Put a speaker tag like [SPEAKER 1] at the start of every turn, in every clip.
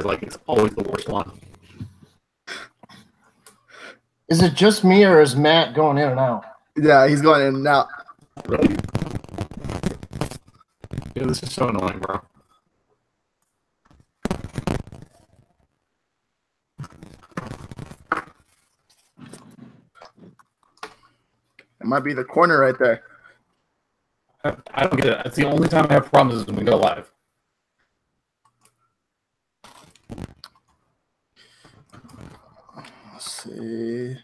[SPEAKER 1] like it's always the worst one.
[SPEAKER 2] Is it just me or is Matt going in and out?
[SPEAKER 3] Yeah, he's going in and out.
[SPEAKER 1] Really? Yeah, this is so annoying, bro.
[SPEAKER 3] It might be the corner right there.
[SPEAKER 1] I don't get it. It's the only time I have problems is when we go live.
[SPEAKER 3] Let's see.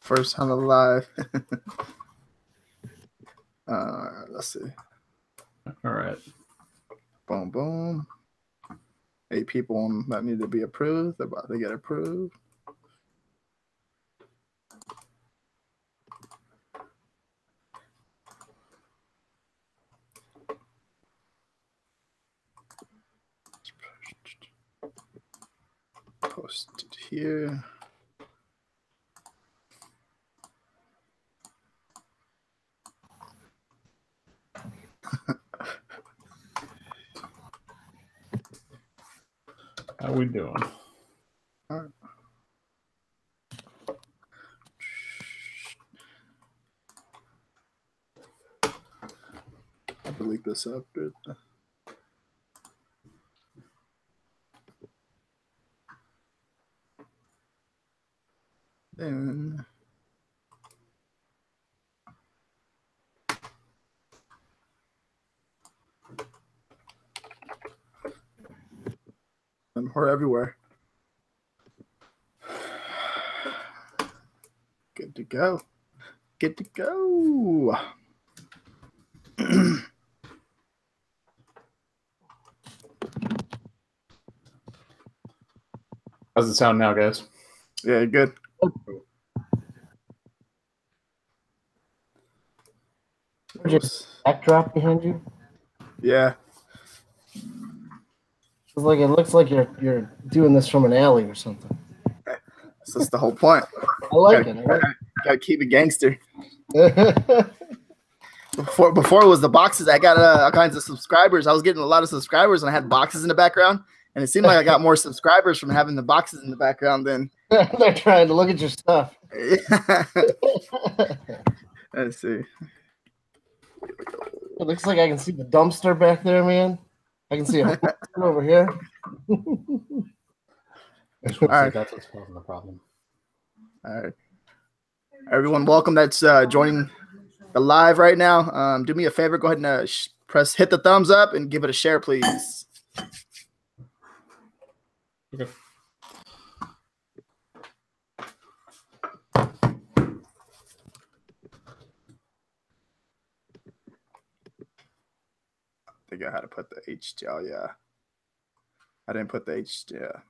[SPEAKER 3] First time live. Let's see.
[SPEAKER 1] All right.
[SPEAKER 3] Boom, boom. 8 people that need to be approved. They're about to get approved. Post it here.
[SPEAKER 1] How we doing?
[SPEAKER 3] All right. I'll delete this after. Then and we're everywhere. Good to go. Good to go.
[SPEAKER 1] How's it sound now, guys?
[SPEAKER 3] Yeah, good.
[SPEAKER 2] Just backdrop behind you.
[SPEAKER 3] Yeah.
[SPEAKER 2] It's like it looks like you're doing this from an alley or something.
[SPEAKER 3] That's the whole point.
[SPEAKER 2] I like it.
[SPEAKER 3] Gotta keep it gangster. Before it was the boxes, I got all kinds of subscribers. I was getting a lot of subscribers, and I had boxes in the background. And it seemed like I got more subscribers from having the boxes in the background than
[SPEAKER 2] they're trying to look at your stuff.
[SPEAKER 3] Let's see.
[SPEAKER 2] It looks like I can see the dumpster back there, man. I can see a over here.
[SPEAKER 1] All right. That's what's causing the problem.
[SPEAKER 3] All right. Everyone, welcome that's joining the live right now. Do me a favor. Go ahead and hit the thumbs up and give it a share, please.
[SPEAKER 1] Okay.
[SPEAKER 3] I think I had to put the HTML. Yeah. I didn't put the HTML.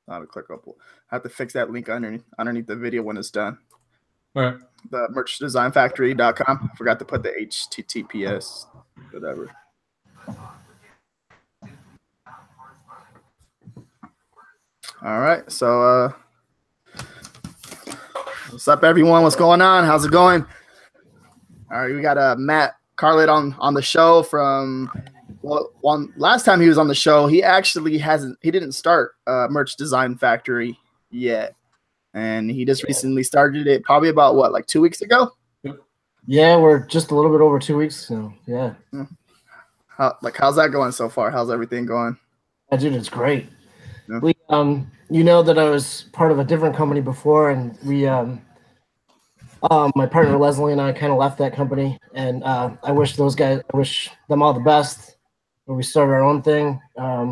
[SPEAKER 3] How to click up. I have to fix that link underneath the video when it's done.
[SPEAKER 1] All right.
[SPEAKER 3] The merchdesignfactory.com. I forgot to put the HTTPS, whatever. All right. So, what's up, everyone? What's going on? How's it going? All right. We got Matt Carlett on the show from last time he was on the show. He actually didn't start Merch Design Factory yet. And he just recently started it probably about like 2 weeks ago.
[SPEAKER 2] Yeah, we're just a little bit over 2 weeks. So yeah.
[SPEAKER 3] How's that going so far? How's everything going?
[SPEAKER 2] Yeah, dude, it's great.
[SPEAKER 3] Yeah.
[SPEAKER 2] We you know that I was part of a different company before, and we my partner Leslie and I kind of left that company, and I wish them all the best. When we started our own thing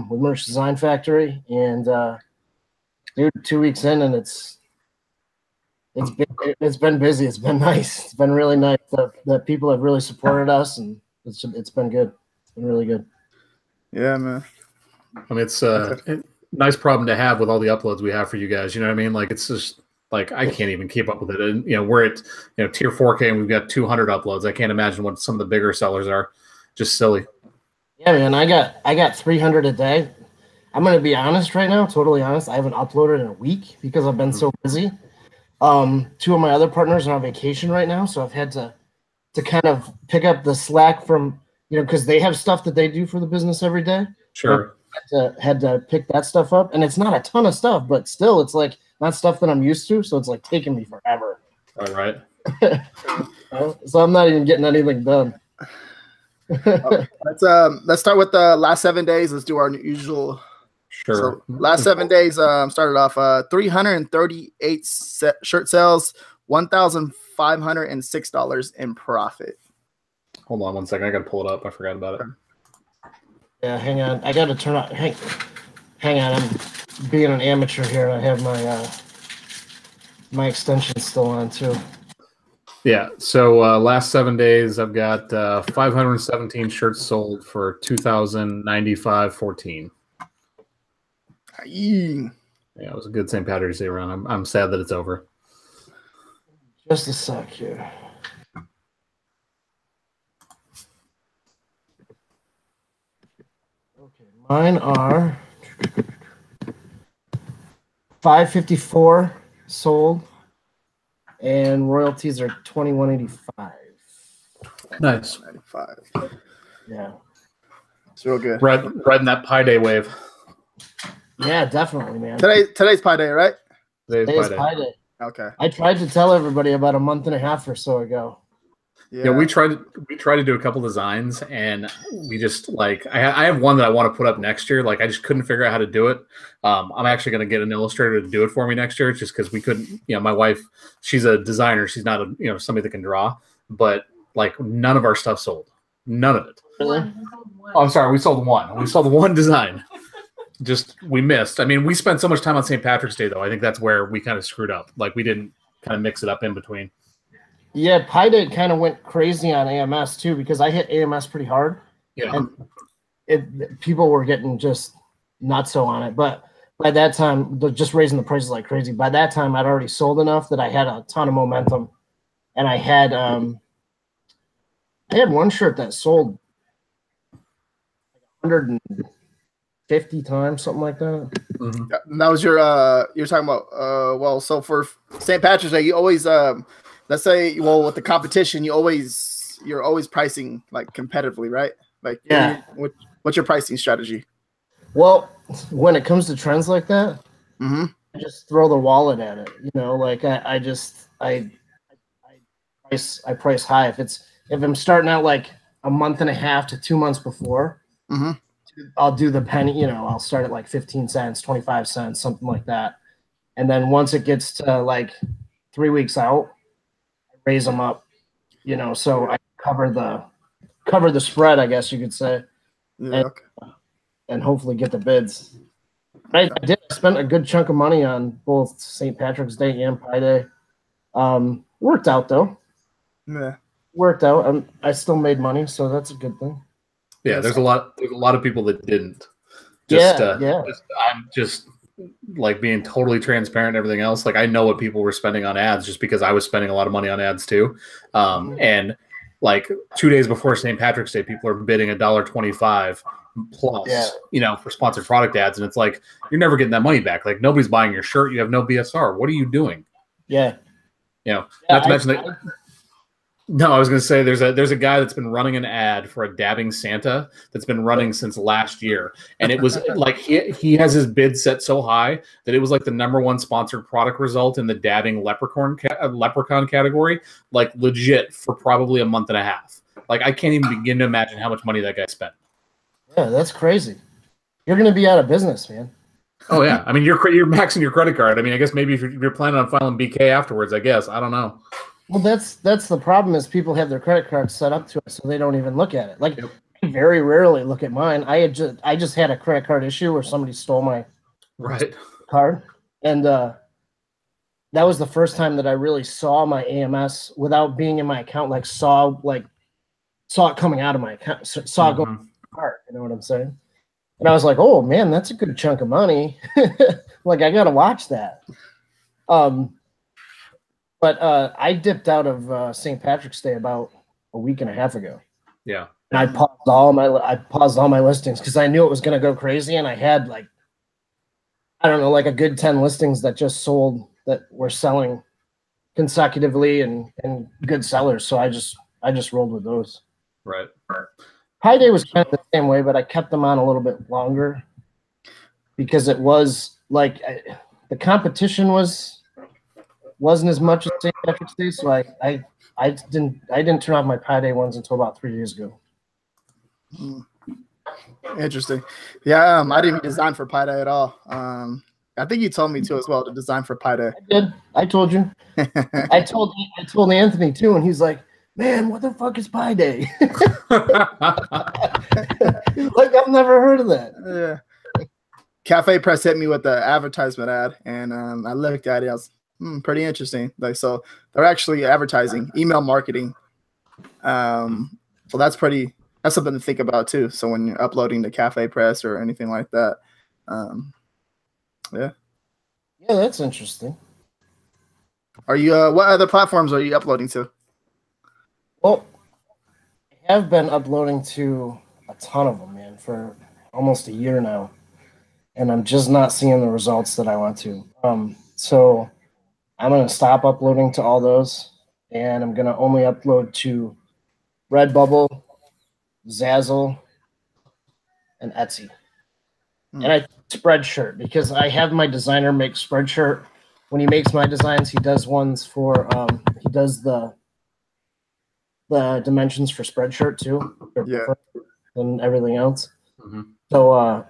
[SPEAKER 2] with Merch Design Factory, and dude, 2 weeks in, and it's been busy. It's been nice. It's been really nice. The people have really supported us, and it's been good. It's been really good.
[SPEAKER 3] Yeah, man.
[SPEAKER 1] I mean, it's a nice problem to have with all the uploads we have for you guys. You know what I mean? Like, it's just like I can't even keep up with it. And we're at tier 4K, and we've got 200 uploads. I can't imagine what some of the bigger sellers are. Just silly.
[SPEAKER 2] Yeah, man. I got 300 a day. I'm gonna be honest right now, totally honest. I haven't uploaded in a week because I've been so busy. 2 of my other partners are on vacation right now, so I've had to kind of pick up the slack from because they have stuff that they do for the business every day.
[SPEAKER 1] Sure.
[SPEAKER 2] Had to pick that stuff up, and it's not a ton of stuff, but still, it's like not stuff that I'm used to, so it's like taking me forever.
[SPEAKER 1] All right.
[SPEAKER 2] So I'm not even getting anything done.
[SPEAKER 3] Let's start with the last 7 days. Let's do our usual.
[SPEAKER 1] Sure.
[SPEAKER 3] So last 7 days, started off 338 shirt sales, $1,506 in profit.
[SPEAKER 1] Hold on one second. I got to pull it up. I forgot about it.
[SPEAKER 2] Yeah, hang on. I got to turn on. Hang on. I'm being an amateur here. I have my extension still on too.
[SPEAKER 1] Yeah. So last 7 days, I've got 517 shirts sold for $2,095.14. Yeah, it was a good St. Patrick's Day run. I'm sad that it's over.
[SPEAKER 2] Just a sec here. Okay, mine are 554 sold, and royalties are $21.85.
[SPEAKER 1] Nice.
[SPEAKER 3] 95.
[SPEAKER 2] Yeah,
[SPEAKER 3] it's real good.
[SPEAKER 1] Riding that Pi Day wave.
[SPEAKER 2] Yeah, definitely, man.
[SPEAKER 3] Today's Pi Day, right?
[SPEAKER 2] Today's Pi Day.
[SPEAKER 3] Okay.
[SPEAKER 2] I tried to tell everybody about a month and a half or so ago.
[SPEAKER 1] Yeah, we tried to do a couple designs, and we just like I have one that I want to put up next year. Like I just couldn't figure out how to do it. I'm actually going to get an illustrator to do it for me next year, just because we couldn't. My wife, she's a designer. She's not somebody that can draw, but like none of our stuff sold. None of it.
[SPEAKER 2] Really?
[SPEAKER 1] Oh, I'm sorry. We sold one. We sold one design. Just we missed. I mean, we spent so much time on St. Patrick's Day, though. I think that's where we kind of screwed up. Like we didn't kind of mix it up in between.
[SPEAKER 2] Yeah, Pi Day kind of went crazy on AMS too, because I hit AMS pretty hard.
[SPEAKER 1] Yeah.
[SPEAKER 2] And people were getting just not so on it. But by that time, just raising the prices like crazy. By that time, I'd already sold enough that I had a ton of momentum. And I had one shirt that sold 150 times, something like that.
[SPEAKER 3] Mm-hmm. And that was you're talking about well, so for St. Patrick's Day, you always let's say, well, with the competition, you're always pricing like competitively, right? Like,
[SPEAKER 2] yeah.
[SPEAKER 3] What's your pricing strategy?
[SPEAKER 2] Well, when it comes to trends like that,
[SPEAKER 3] mm-hmm.
[SPEAKER 2] I just throw the wallet at it. Like I price high. If I'm starting out like a month and a half to 2 months before,
[SPEAKER 3] mm-hmm.
[SPEAKER 2] I'll do the penny. I'll start at like 15 cents, 25 cents, something like that. And then once it gets to like 3 weeks out, raise them up, so I cover the spread, I guess you could say, and hopefully get the bids. I spent a good chunk of money on both St. Patrick's Day and Pi Day. Worked out though.
[SPEAKER 3] Yeah,
[SPEAKER 2] worked out. I still made money, so that's a good thing.
[SPEAKER 1] Yeah, there's a lot of people that didn't. I'm just like being totally transparent and everything else. Like I know what people were spending on ads just because I was spending a lot of money on ads too. And like 2 days before St. Patrick's Day, people are bidding $1.25 plus, for sponsored product ads. And it's like, you're never getting that money back. Like nobody's buying your shirt. You have no BSR. What are you doing?
[SPEAKER 2] Yeah.
[SPEAKER 1] Not to mention that. No, I was going to say there's a guy that's been running an ad for a dabbing Santa that's been running since last year, and it was like he has his bid set so high that it was like the #1 sponsored product result in the dabbing leprechaun category, like legit for probably a month and a half. Like I can't even begin to imagine how much money that guy spent.
[SPEAKER 2] Yeah, that's crazy. You're going to be out of business, man.
[SPEAKER 1] Oh yeah, I mean you're maxing your credit card. I mean I guess maybe if you're planning on filing BK afterwards, I guess I don't know.
[SPEAKER 2] Well, that's the problem is people have their credit cards set up to it, so they don't even look at it. Like, I very rarely look at mine. I just had a credit card issue where somebody stole my card, and that was the first time that I really saw my AMS without being in my account. Like saw it coming out of my account, saw it going to my card. You know what I'm saying? And I was like, oh man, that's a good chunk of money. Like I gotta watch that. But I dipped out of St. Patrick's Day about a week and a half ago.
[SPEAKER 1] Yeah.
[SPEAKER 2] And I paused all my listings because I knew it was going to go crazy, and I had like a good 10 listings that just sold that were selling consecutively and good sellers. So I just rolled with those.
[SPEAKER 1] Right.
[SPEAKER 2] Pi Day was kind of the same way, but I kept them on a little bit longer because it was like the competition wasn't as much as St. Patrick's Day, so I didn't turn off my Pi Day ones until about 3 years ago.
[SPEAKER 3] Interesting. Yeah, I didn't design for Pi Day at all. I think you told me too as well to design for Pi Day.
[SPEAKER 2] I did. I told you. I told Anthony too, and he's like, "Man, what the fuck is Pi Day?" He's like, "I've never heard of that."
[SPEAKER 3] Yeah. Cafe Press hit me with the advertisement ad, and I looked at it. I was pretty interesting. Like, so they're actually advertising, email marketing. So that's something to think about too. So when you're uploading to Cafe Press or anything like that, yeah,
[SPEAKER 2] that's interesting.
[SPEAKER 3] Are you? What other platforms are you uploading to?
[SPEAKER 2] Well, I have been uploading to a ton of them, man, for almost a year now, and I'm just not seeing the results that I want to. So I'm gonna stop uploading to all those, and I'm gonna only upload to Redbubble, Zazzle, and Etsy. And I Spreadshirt because I have my designer make Spreadshirt. When he makes my designs, he does ones for he does the dimensions for Spreadshirt too.
[SPEAKER 3] Yeah.
[SPEAKER 2] And everything else. So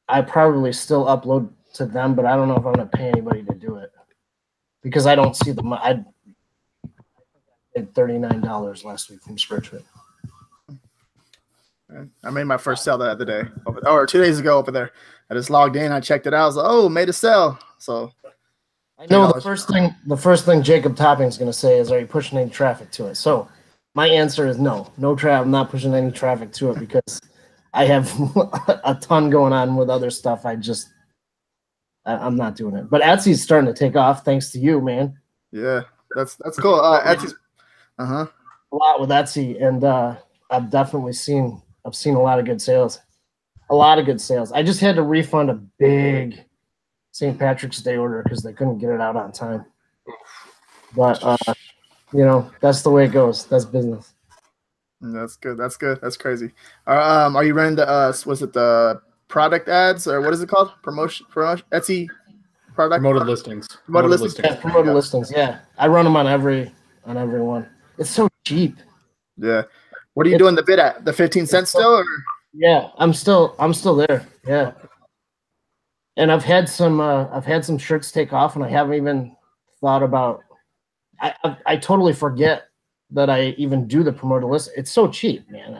[SPEAKER 2] I probably still upload to them, but I don't know if I'm gonna pay anybody to do it because I don't see them. I paid $39 last week from Spreadshirt.
[SPEAKER 3] I made my first sale the other day, or 2 days ago over there. I just logged in, I checked it out. I was like, "Oh, made a sale." So
[SPEAKER 2] I know the first thing Jacob Topping is going to say is, "Are you pushing any traffic to it?" So my answer is no traffic. I'm not pushing any traffic to it because I have a ton going on with other stuff. I'm not doing it. But Etsy's starting to take off thanks to you, man.
[SPEAKER 3] Yeah, that's cool. Etsy's a
[SPEAKER 2] lot with Etsy, and I've definitely seen a lot of good sales. A lot of good sales. I just had to refund a big St. Patrick's Day order because they couldn't get it out on time. But that's the way it goes. That's business.
[SPEAKER 3] That's good. That's good. That's crazy. Are you running the was it the product ads or what is it called? Promotion Etsy product
[SPEAKER 1] promoted listings.
[SPEAKER 3] Promoted listings.
[SPEAKER 2] Yeah, promoted listings. Yeah, I run them on every one. It's so cheap.
[SPEAKER 3] Yeah. What are you doing the bid at? The 15 cents still? Or?
[SPEAKER 2] Yeah, I'm still there. Yeah. And I've had some shirts take off, and I haven't even thought about. I totally forget that I even do the promoted list. It's so cheap, man.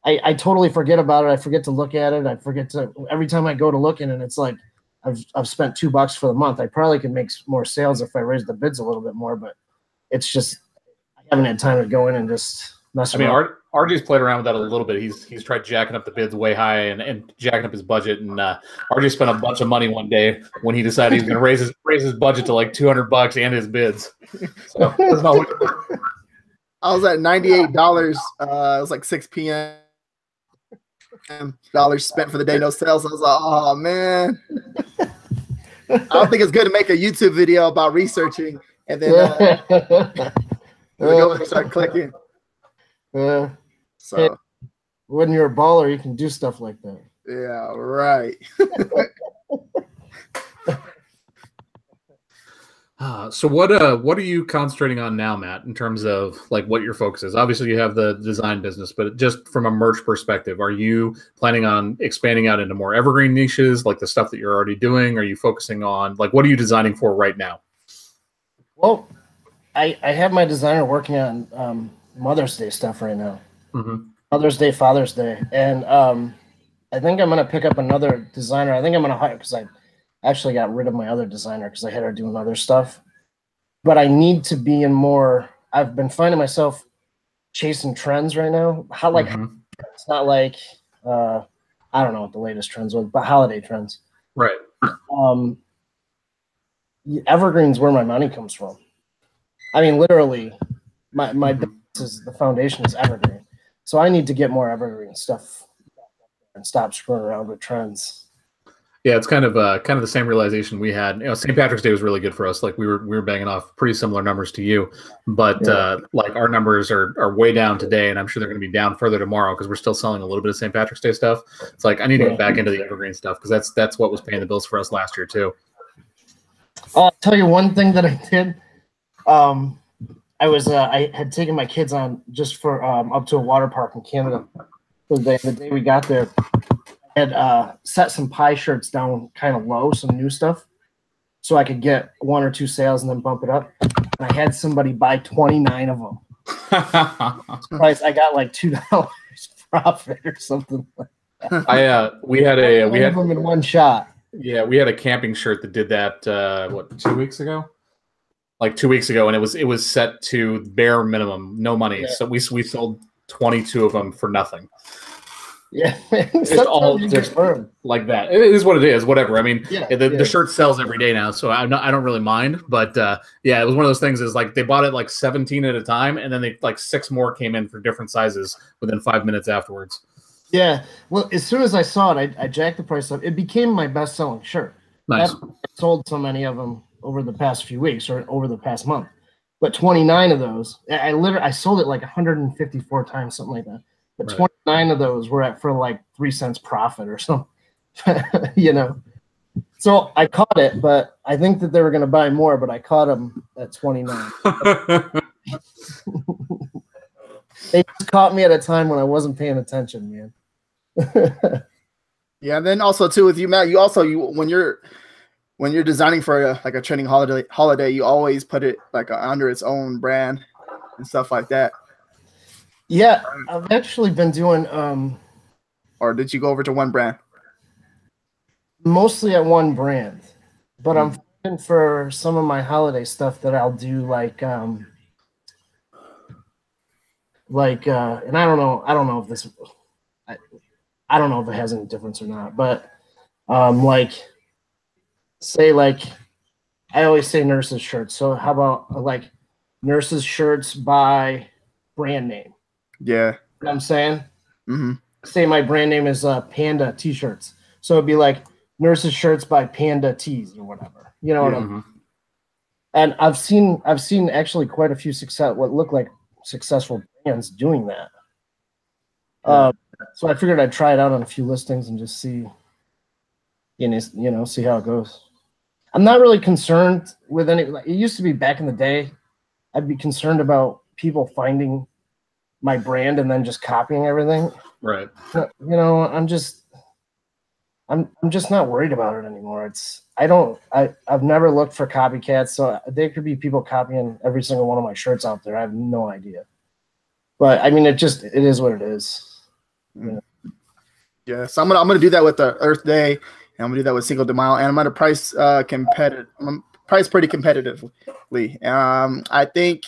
[SPEAKER 2] I totally forget about it. I forget to look at it. I forget to every time I go to look in it, it's like I've spent $2 for the month. I probably could make more sales if I raised the bids a little bit more, but it's just I haven't had time to go in and just mess around.
[SPEAKER 1] RJ's played around with that a little bit. He's tried jacking up the bids way high and jacking up his budget. And RJ spent a bunch of money one day when he decided he was going to raise his budget to like $200 and his bids. So that's not what
[SPEAKER 3] I was at $98. It was like 6 p.m. Dollars spent for the day, no sales. I was like, oh man. I don't think it's good to make a YouTube video about researching and then go and start clicking. So
[SPEAKER 2] hey, when you're a baller, you can do stuff like that.
[SPEAKER 3] Yeah, right.
[SPEAKER 1] So what are you concentrating on now, Matt, in terms of like what your focus is? Obviously you have the design business, but just from a merch perspective, are you planning on expanding out into more evergreen niches, like the stuff that you're already doing? Are you focusing on like what are you designing for right now?
[SPEAKER 2] Well, I have my designer working on Mother's Day stuff right now. Mother's Day, Father's Day, and I think I'm gonna pick up another designer. I think I'm gonna hire because I actually got rid of my other designer because I had her doing other stuff. But I need to be in more. I've been finding myself chasing trends right now. It's not like I don't know what the latest trends was, but holiday trends.
[SPEAKER 1] Right.
[SPEAKER 2] Evergreen's where my money comes from. I mean, literally, my business is the foundation is Evergreen. So I need to get more Evergreen stuff and stop screwing around with trends.
[SPEAKER 1] Yeah, it's kind of the same realization we had. St. Patrick's Day was really good for us. Like we were banging off pretty similar numbers to you, but like our numbers are way down today, and I'm sure they're going to be down further tomorrow because we're still selling a little bit of St. Patrick's Day stuff. It's like I need to get back into the Evergreen stuff because that's what was paying the bills for us last year too.
[SPEAKER 2] I'll tell you one thing that I did. I had taken my kids on just for up to a water park in Canada. The day we got there, I had set some pie shirts down kind of low, some new stuff, so I could get 1 or 2 sales and then bump it up. And I had somebody buy 29 of them. Price, I got like $2 profit or something like that.
[SPEAKER 1] We had
[SPEAKER 2] them in one shot.
[SPEAKER 1] Yeah, we had a camping shirt that did that 2 weeks ago? Like 2 weeks ago, and it was set to bare minimum, no money. Yeah. So we sold 22 of them for nothing.
[SPEAKER 2] Yeah,
[SPEAKER 1] it's all just like that. It is what it is. Whatever. I mean, the shirt sells every day now, so I don't really mind. But yeah, it was one of those things. Is like they bought it like 17 at a time, and then they like 6 more came in for different sizes within 5 minutes afterwards.
[SPEAKER 2] Yeah. Well, as soon as I saw it, I jacked the price up. It became my best-selling shirt.
[SPEAKER 1] Nice.
[SPEAKER 2] I sold so many of them over the past few weeks or over the past month, but 29 of those, I sold it like 154 times, something like that. But 29 of those were for like 3 cents profit or something, So I caught it, but I think that they were going to buy more, but I caught them at 29. They just caught me at a time when I wasn't paying attention, man.
[SPEAKER 3] Yeah, and then also too with you, Matt, when you're designing for a trending holiday, you always put it like under its own brand and stuff like that.
[SPEAKER 2] Yeah, I've actually been doing.
[SPEAKER 3] Or did you go over to one brand?
[SPEAKER 2] Mostly at one brand, but I'm finding for some of my holiday stuff that I'll do and I don't know if this, I don't know if it has any difference or not, but say I always say nurses shirts. So how about like nurses shirts by brand name?
[SPEAKER 3] Yeah.
[SPEAKER 2] You know what I'm saying?
[SPEAKER 3] Mm-hmm.
[SPEAKER 2] Say my brand name is Panda T-shirts. So it'd be like nurses shirts by Panda Tees or whatever. You know what I mean? And I've seen actually quite a few what look like successful brands doing that. So I figured I'd try it out on a few listings and just see, see how it goes. I'm not really concerned with any. It used to be back in the day, I'd be concerned about people finding my brand and then just copying everything.
[SPEAKER 1] Right.
[SPEAKER 2] I'm just not worried about it anymore. I've never looked for copycats, so there could be people copying every single one of my shirts out there. I have no idea. But I mean, it is what it is.
[SPEAKER 3] Yeah. So I'm gonna do that with the Earth Day, and I'm gonna do that with Cinco de Mayo, and I'm gonna price price pretty competitively. I think.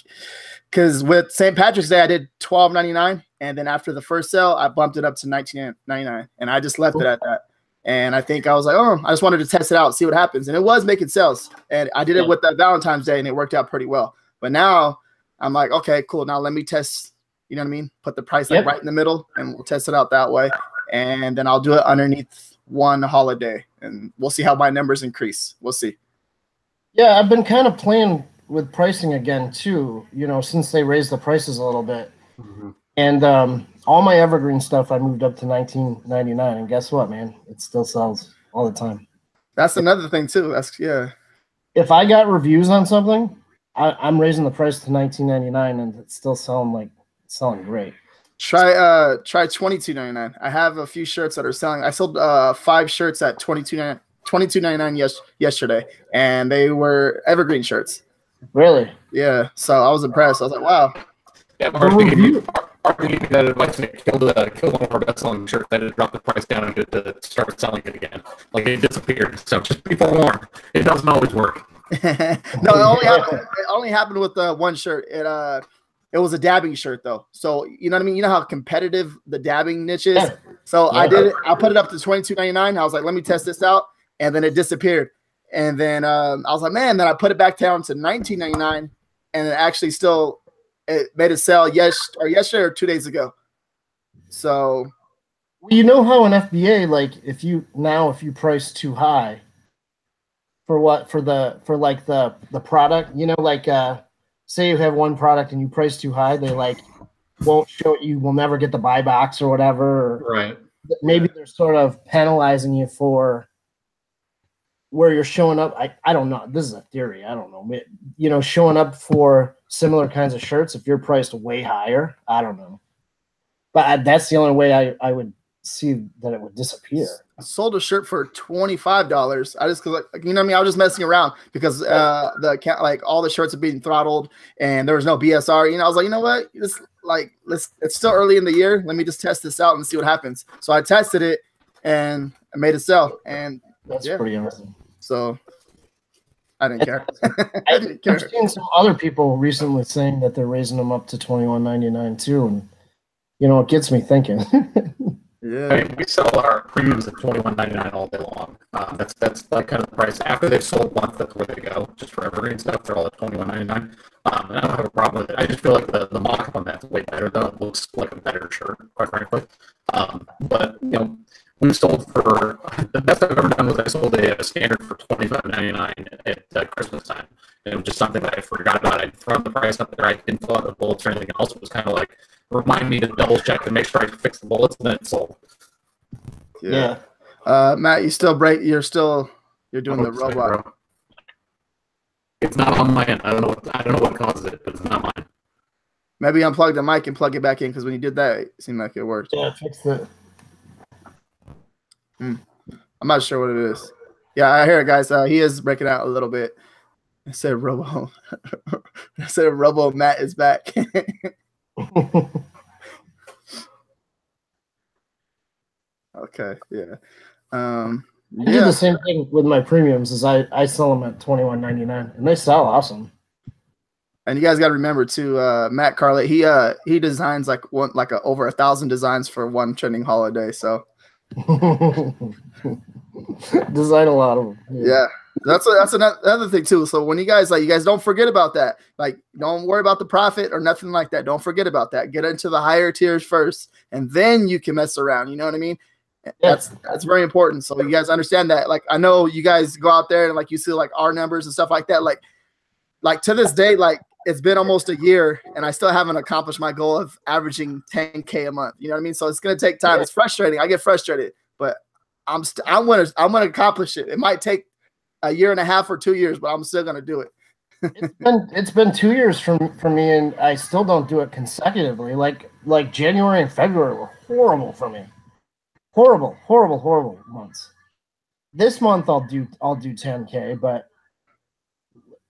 [SPEAKER 3] Because with St. Patrick's Day, I did $12.99, and then after the first sale, I bumped it up to $19.99, and I just left it at that. And I think I was like, I just wanted to test it out, see what happens, and it was making sales. And I did it with that Valentine's Day, and it worked out pretty well. But now I'm like, okay, cool. Now let me test. You know what I mean? Put the price right in the middle, and we'll test it out that way. And then I'll do it underneath one holiday, and we'll see how my numbers increase. We'll see.
[SPEAKER 2] Yeah, I've been kind of playing with pricing again too, since they raised the prices a little bit. And all my Evergreen stuff I moved up to $19.99, and guess what, man? It still sells all the time.
[SPEAKER 3] That's another thing too.
[SPEAKER 2] If I got reviews on something, I'm raising the price to $19.99, and it's still selling great.
[SPEAKER 3] Try $22.99. I have a few shirts that are selling. I sold 5 shirts at $22.99 yesterday, and they were Evergreen shirts.
[SPEAKER 2] Really?
[SPEAKER 3] Yeah. So I was impressed. I was like, wow.
[SPEAKER 1] Yeah, Mark gave me that advice, and it killed one of our best-selling shirts. That it dropped the price down and it started selling it again. Like it disappeared. So just be forewarned. It doesn't always work.
[SPEAKER 3] No, it only happened with one shirt. It was a dabbing shirt though. So you know what I mean? You know how competitive the dabbing niche is? Yeah. So I did it. I put it up to $22.99. I was like, let me test this out. And then it disappeared. And then I was like, man, then I put it back down to $19.99, and it actually it made a sale yesterday or 2 days ago. So
[SPEAKER 2] Well, you know how in FBA, like if you price too high for the product, you know, like say you have one product and you price too high, they like won't show it, you will never get the buy box or whatever. Or
[SPEAKER 1] Right.
[SPEAKER 2] maybe they're sort of penalizing you for where you're showing up. I don't know. This is a theory. I don't know. You know, showing up for similar kinds of shirts if you're priced way higher. I don't know. But that's the only way I would see that it would disappear.
[SPEAKER 3] I sold a shirt for $25. I just, cause like, you know what I mean? I was just messing around because the account, like all the shirts are being throttled and there was no BSR. You know, I was like, you know what? It's still early in the year. Let me just test this out and see what happens. So I tested it and I made it sell. And
[SPEAKER 2] that's pretty awesome.
[SPEAKER 3] So I didn't care. I didn't care.
[SPEAKER 2] I've seen some other people recently saying that they're raising them up to $21.99 too, and you know, it gets me thinking.
[SPEAKER 3] Yeah,
[SPEAKER 1] I mean, we sell our premiums at $21.99 all day long. That's like kind of the price after they've sold once. That's where they go. Just for Evergreen stuff, they're all at $21.99. And I don't have a problem with it. I just feel like the mock-up on that's way better, though. It looks like a better shirt, quite frankly. But you know, we sold for the best I've ever done was I sold a standard for $25.99 at Christmas time. And it was just something that I forgot about. I'd thrown the price up there. I didn't fill out the bullets or anything else. It was kind of like remind me to double check and make sure I fix the bullets, and then it sold.
[SPEAKER 3] Yeah. Matt, you're doing the robot.
[SPEAKER 1] It's not on my end. I don't know what causes it, but it's not mine.
[SPEAKER 3] Maybe unplug the mic and plug it back in because when you did that, it seemed like it worked.
[SPEAKER 2] Yeah, fix it.
[SPEAKER 3] I'm not sure what it is. Yeah, I hear it, guys. He is breaking out a little bit. I said Robo. I said Robo Matt is back. Okay, yeah.
[SPEAKER 2] I do the same thing with my premiums. Is I sell them at $21.99, and they sell awesome.
[SPEAKER 3] And you guys got to remember too, Matt Carlett. He designs like over 1,000 designs for one trending holiday. So
[SPEAKER 2] design a lot of them.
[SPEAKER 3] Yeah. That's another thing too. So when you guys don't forget about that. Like, don't worry about the profit or nothing like that. Don't forget about that. Get into the higher tiers first, and then you can mess around. You know what I mean?
[SPEAKER 2] Yeah.
[SPEAKER 3] That's very important. So you guys understand that. Like, I know you guys go out there and like you see like our numbers and stuff like that. Like to this day, like it's been almost a year and I still haven't accomplished my goal of averaging 10K a month. You know what I mean? So it's gonna take time. It's frustrating. I get frustrated, but I'm gonna accomplish it. It might take a year and a half or 2 years, but I'm still gonna do it.
[SPEAKER 2] It's been 2 years for me, and I still don't do it consecutively. Like January and February were horrible for me. Horrible months. This month I'll do 10K, but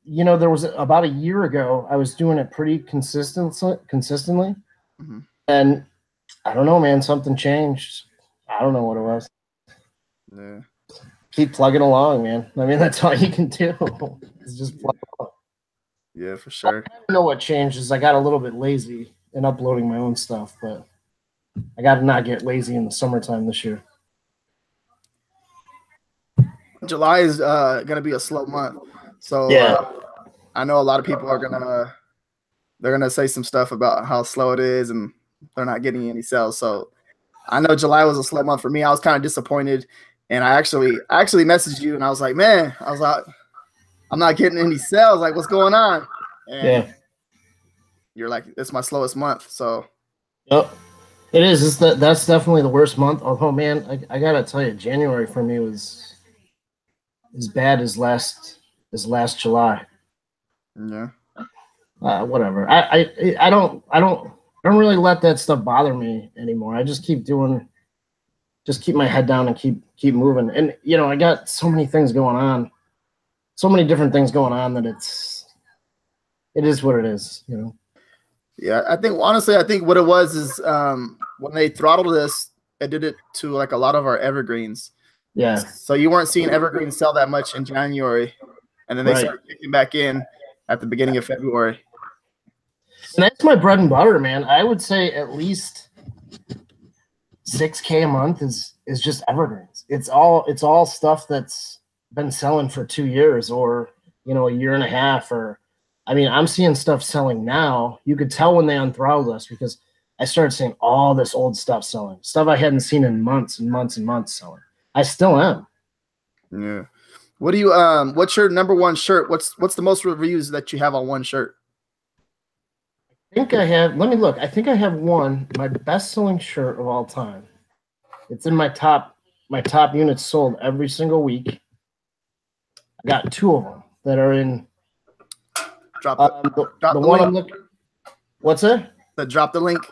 [SPEAKER 2] you know, there was about a year ago I was doing it pretty consistently,
[SPEAKER 3] Mm-hmm.
[SPEAKER 2] and I don't know, man, something changed. I don't know what it was.
[SPEAKER 3] Yeah.
[SPEAKER 2] Keep plugging along, man. I mean, that's all you can do. Is just plug along.
[SPEAKER 3] Yeah, for sure.
[SPEAKER 2] I don't know what changed is I got a little bit lazy in uploading my own stuff, but I got to not get lazy in the summertime this year.
[SPEAKER 3] July is gonna be a slow month, so
[SPEAKER 2] Yeah.
[SPEAKER 3] I know a lot of people are gonna say some stuff about how slow it is and they're not getting any sales. So I know July was a slow month for me. I was kind of disappointed, and I actually messaged you and I was like, man, I'm not getting any sales. Like, what's going on? And
[SPEAKER 2] Yeah.
[SPEAKER 3] you're like, it's my slowest month. So
[SPEAKER 2] Yep. It is. That's definitely the worst month. Although, man, I gotta tell you, January for me was as bad as last July.
[SPEAKER 3] yeah.
[SPEAKER 2] Whatever. I don't really let that stuff bother me anymore. I just keep my head down and keep moving. And you know, I got so many things going on, so many different things going on that it is what it is, you know.
[SPEAKER 3] Yeah, I think what it was is when they throttled us, it did it to like a lot of our evergreens.
[SPEAKER 2] Yeah.
[SPEAKER 3] So you weren't seeing evergreens sell that much in January, and then they started kicking back in at the beginning of February.
[SPEAKER 2] And that's my bread and butter, man. I would say at least 6K a month is just evergreens. It's all stuff that's been selling for 2 years or, you know, a year and a half. Or I mean, I'm seeing stuff selling now. You could tell when they unthrottled us because I started seeing all this old stuff selling, stuff I hadn't seen in months and months and months selling. I still am.
[SPEAKER 3] Yeah. What do you what's your number one shirt? What's the most reviews that you have on one shirt?
[SPEAKER 2] I think I have, let me look. I think I have one, my best-selling shirt of all time. It's in my top units sold every single week. I got 2 of them that are in
[SPEAKER 3] Drop
[SPEAKER 2] the
[SPEAKER 3] the
[SPEAKER 2] one
[SPEAKER 3] link.
[SPEAKER 2] I'm looking. What's it?
[SPEAKER 3] Drop the link.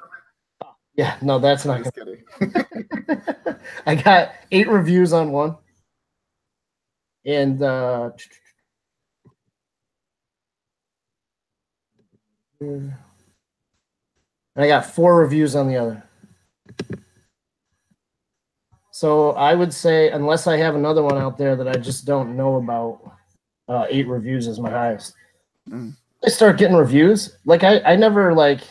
[SPEAKER 2] Yeah, no, that's not
[SPEAKER 3] Just
[SPEAKER 2] good.
[SPEAKER 3] kidding.
[SPEAKER 2] I got 8 reviews on one. And I got 4 reviews on the other. So I would say, unless I have another one out there that I just don't know about, 8 reviews is my highest. I start getting reviews. Like I never like.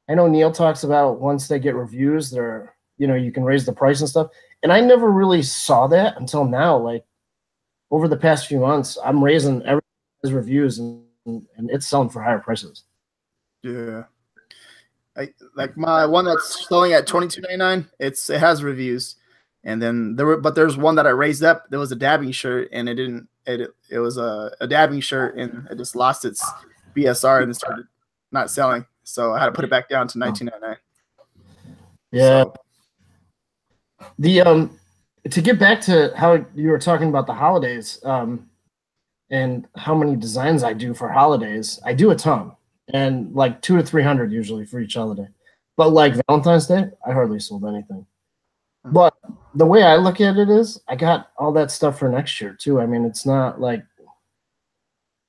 [SPEAKER 2] I know Neil talks about once they get reviews, they're you can raise the price and stuff. And I never really saw that until now. Like over the past few months, I'm raising everybody's reviews and it's selling for higher prices.
[SPEAKER 3] Yeah. Like my one that's selling at $22.99. It has reviews, and then there's one that I raised up. There was a dabbing shirt, and it was a dabbing shirt, and it just lost its BSR and it started not selling. So I had to put it back down to $19.99.
[SPEAKER 2] Yeah.
[SPEAKER 3] So.
[SPEAKER 2] The to get back to how you were talking about the holidays, and how many designs I do for holidays, I do a ton. And like 200 to 300 usually for each holiday. But like Valentine's Day, I hardly sold anything. But the way I look at it is I got all that stuff for next year too. I mean, it's not like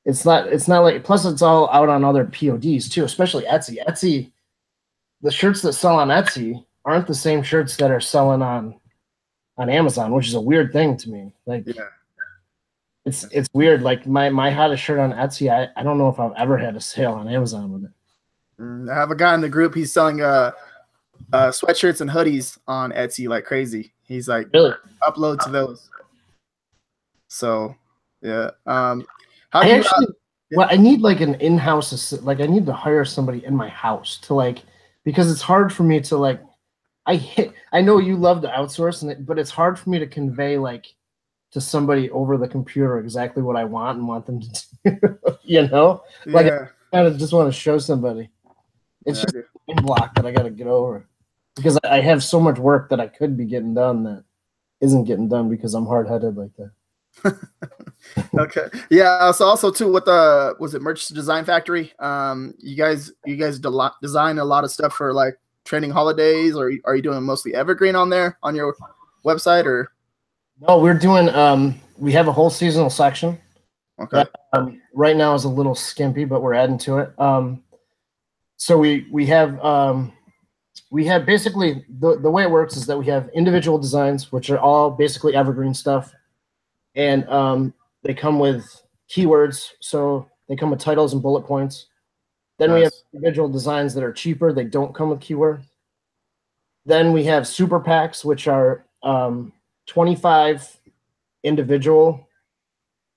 [SPEAKER 2] plus it's all out on other PODs too, especially Etsy. Etsy, the shirts that sell on Etsy aren't the same shirts that are selling on Amazon, which is a weird thing to me. Like It's weird. Like my hottest shirt on Etsy, I don't know if I've ever had a sale on Amazon with it.
[SPEAKER 3] I have a guy in the group. He's selling sweatshirts and hoodies on Etsy like crazy. He's like,
[SPEAKER 2] really?
[SPEAKER 3] Upload to those. So yeah.
[SPEAKER 2] Well, I need like an in-house, like I need to hire somebody in my house to because it's hard for me to I know you love to outsource, but it's hard for me to convey to somebody over the computer exactly what I want and want them to do. I kind of just want to show somebody. It's just a block that I got to get over because I have so much work that I could be getting done that isn't getting done because I'm hard-headed like that.
[SPEAKER 3] Okay. Yeah. So also too, with was it Merch Design Factory? You guys design a lot of stuff for like training holidays, or are you doing mostly Evergreen on there on your website, or?
[SPEAKER 2] No, we're doing. We have a whole seasonal section.
[SPEAKER 3] Okay.
[SPEAKER 2] That, right now is a little skimpy, but we're adding to it. So we have basically the way it works is that we have individual designs, which are all basically evergreen stuff, and they come with keywords. So they come with titles and bullet points. Then we have individual designs that are cheaper. They don't come with keywords. Then we have super packs, which are 25 individual,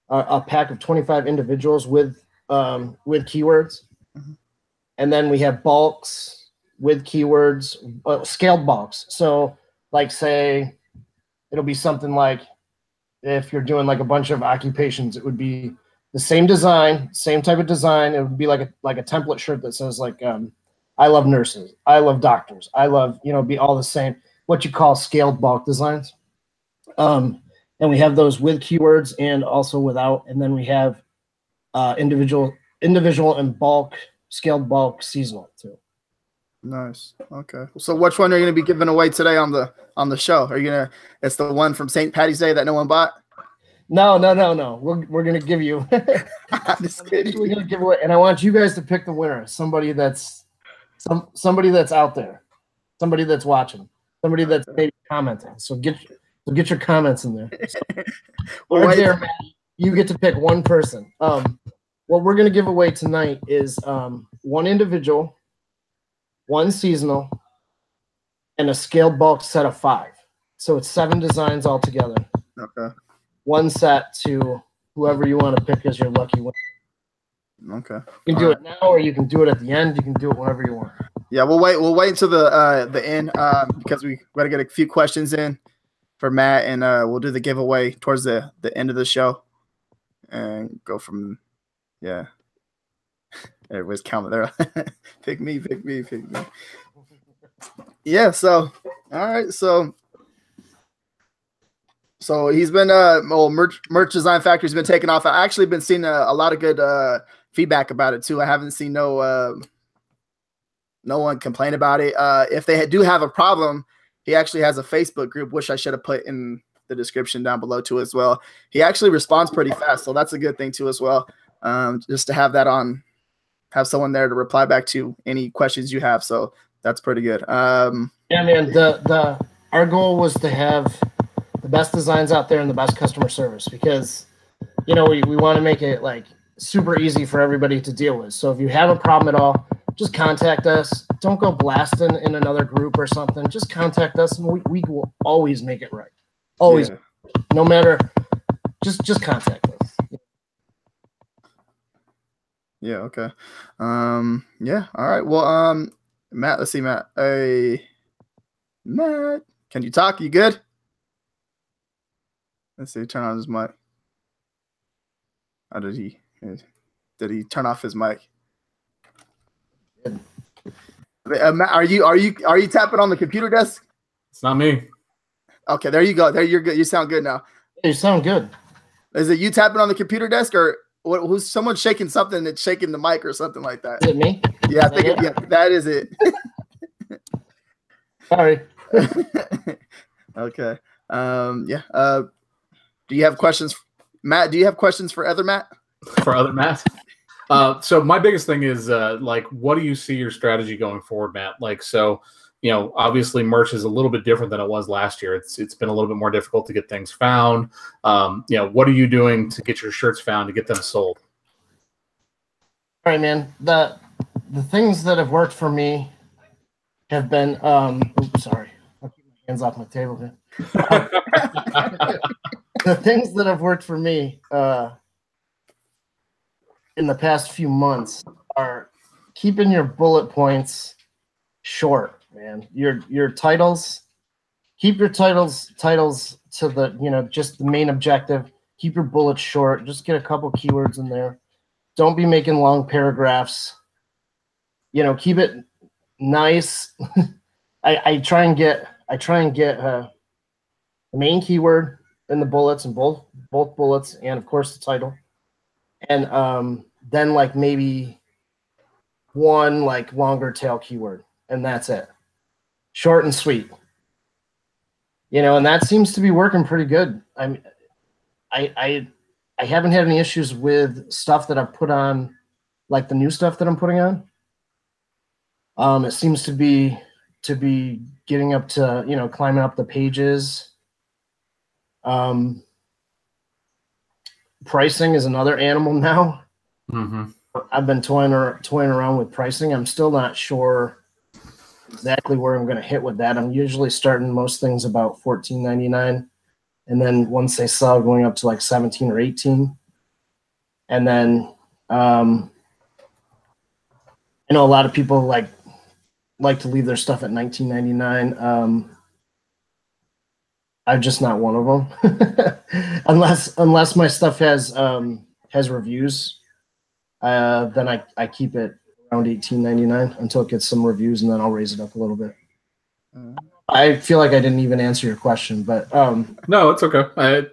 [SPEAKER 2] a pack of 25 individuals with keywords. Mm-hmm. And then we have bulks with keywords, scaled bulks. So like say it'll be something like if you're doing like a bunch of occupations, it would be the same design, same type of design. It would be like a template shirt that says like, I love nurses, I love doctors, I love, be all the same, what you call scaled bulk designs. And we have those with keywords and also without. And then we have individual and bulk, scaled bulk seasonal too.
[SPEAKER 3] Nice. Okay. So which one are you going to be giving away today on the show? Are you going to, it's the one from St. Patty's Day that no one bought?
[SPEAKER 2] No. We're going to give you,
[SPEAKER 3] I'm just kidding.
[SPEAKER 2] We're going to give away, and I want you guys to pick the winner. Somebody that's out there, somebody that's watching, somebody that's maybe commenting. So get your comments in there. So, Matt, you get to pick one person. What we're going to give away tonight is one individual, one seasonal, and a scaled bulk set of 5. So it's 7 designs altogether.
[SPEAKER 3] Okay.
[SPEAKER 2] One set to whoever you want to pick as your lucky winner.
[SPEAKER 3] Okay.
[SPEAKER 2] You can do it now, or you can do it at the end. You can do it whenever you want.
[SPEAKER 3] Yeah, we'll wait. We'll wait until the end because we got to get a few questions in for Matt, and we'll do the giveaway towards the end of the show, and go from yeah. Everybody's counting there. Pick me, pick me, pick me. Yeah. So all right. So he's been merch design factory's been taking off. I actually been seeing a lot of good feedback about it too. I haven't seen no one complain about it. If they do have a problem, he actually has a Facebook group, which I should have put in the description down below too as well. He actually responds pretty fast, so that's a good thing too as well. Just to have that on, have someone there to reply back to any questions you have. So that's pretty good.
[SPEAKER 2] Yeah, man. Our goal was to have the best designs out there and the best customer service, because we want to make it like super easy for everybody to deal with. So if you have a problem at all, just contact us. Don't go blasting in another group or something. Just contact us, and we will always make it right. Always, yeah. No matter. Just contact us.
[SPEAKER 3] Yeah. Okay. Yeah. All right. Well. Matt. Let's see, Matt. Hey, Matt. Can you talk? You good? Let's see. Turn on his mic. How did he? Did he turn off his mic? Matt, are you tapping on the computer desk?
[SPEAKER 1] It's not me.
[SPEAKER 3] Okay, there you go. There, you're good. You sound good now.
[SPEAKER 2] You sound good.
[SPEAKER 3] Is it you tapping on the computer desk, or who's someone shaking something that's shaking the mic or something like that?
[SPEAKER 2] Is it me?
[SPEAKER 3] Yeah, I think yeah, that is it.
[SPEAKER 2] Sorry.
[SPEAKER 3] Okay. Yeah. Do you have questions, Matt? Do you have questions for other Matt?
[SPEAKER 1] For other Matt? So my biggest thing is what do you see your strategy going forward, Matt? Obviously merch is a little bit different than it was last year. It's been a little bit more difficult to get things found. What are you doing to get your shirts found, to get them sold?
[SPEAKER 2] All right, man. The things that have worked for me have been oops, sorry. I'll keep my hands off my table here. The things that have worked for me in the past few months are keeping your bullet points short, man. Your titles, keep your titles to the, just the main objective. Keep your bullets short. Just get a couple keywords in there. Don't be making long paragraphs. Keep it nice. I try and get the main keyword in the bullets, and both bullets, and of course the title. And then maybe one longer tail keyword, and that's it. Short and sweet. And that seems to be working pretty good. I haven't had any issues with stuff that I've put on, like the new stuff that I'm putting on. It seems to be getting up to, climbing up the pages. Pricing is another animal now.
[SPEAKER 1] Mm-hmm.
[SPEAKER 2] I've been toying around with pricing. I'm still not sure exactly where I'm going to hit with that. I'm usually starting most things about $14.99, and then once they sell, going up to like 17 or 18. And then I know a lot of people like to leave their stuff at $19.99. I'm just not one of them. unless my stuff has reviews, then I keep it around $18.99 until it gets some reviews, and then I'll raise it up a little bit. I feel like I didn't even answer your question, but
[SPEAKER 1] no, it's okay.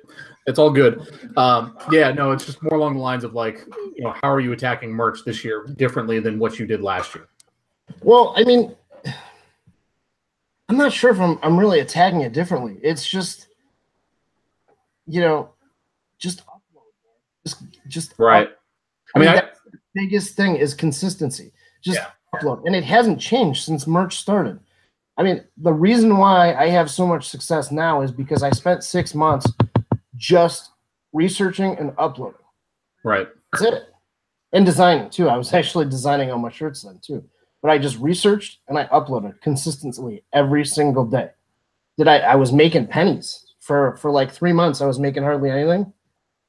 [SPEAKER 1] It's all good. It's just more along the lines of how are you attacking merch this year differently than what you did last year?
[SPEAKER 2] Well, I mean, I'm not sure if I'm really attacking it differently. It's just, just upload. Just
[SPEAKER 1] right.
[SPEAKER 2] That's the biggest thing is consistency. Just upload. And it hasn't changed since merch started. I mean, the reason why I have so much success now is because I spent 6 months just researching and uploading.
[SPEAKER 1] Right.
[SPEAKER 2] That's it. And designing too. I was actually designing all my shirts then too. But I just researched and I uploaded consistently every single day. I was making pennies for like 3 months. I was making hardly anything.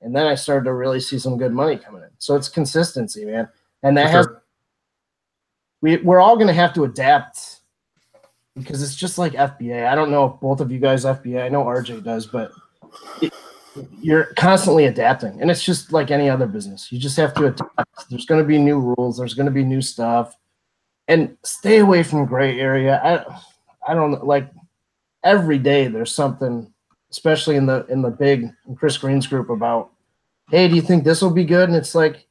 [SPEAKER 2] And then I started to really see some good money coming in. So it's consistency, man. And that has we're all going to have to adapt because it's just like FBA. I don't know if both of you guys FBA. I know RJ does, but you're constantly adapting, and it's just like any other business. You just have to adapt. There's going to be new rules. There's going to be new stuff, and stay away from gray area. I don't know, like every day there's something, especially in the big Chris Green's group about, hey, do you think this will be good? And it's like,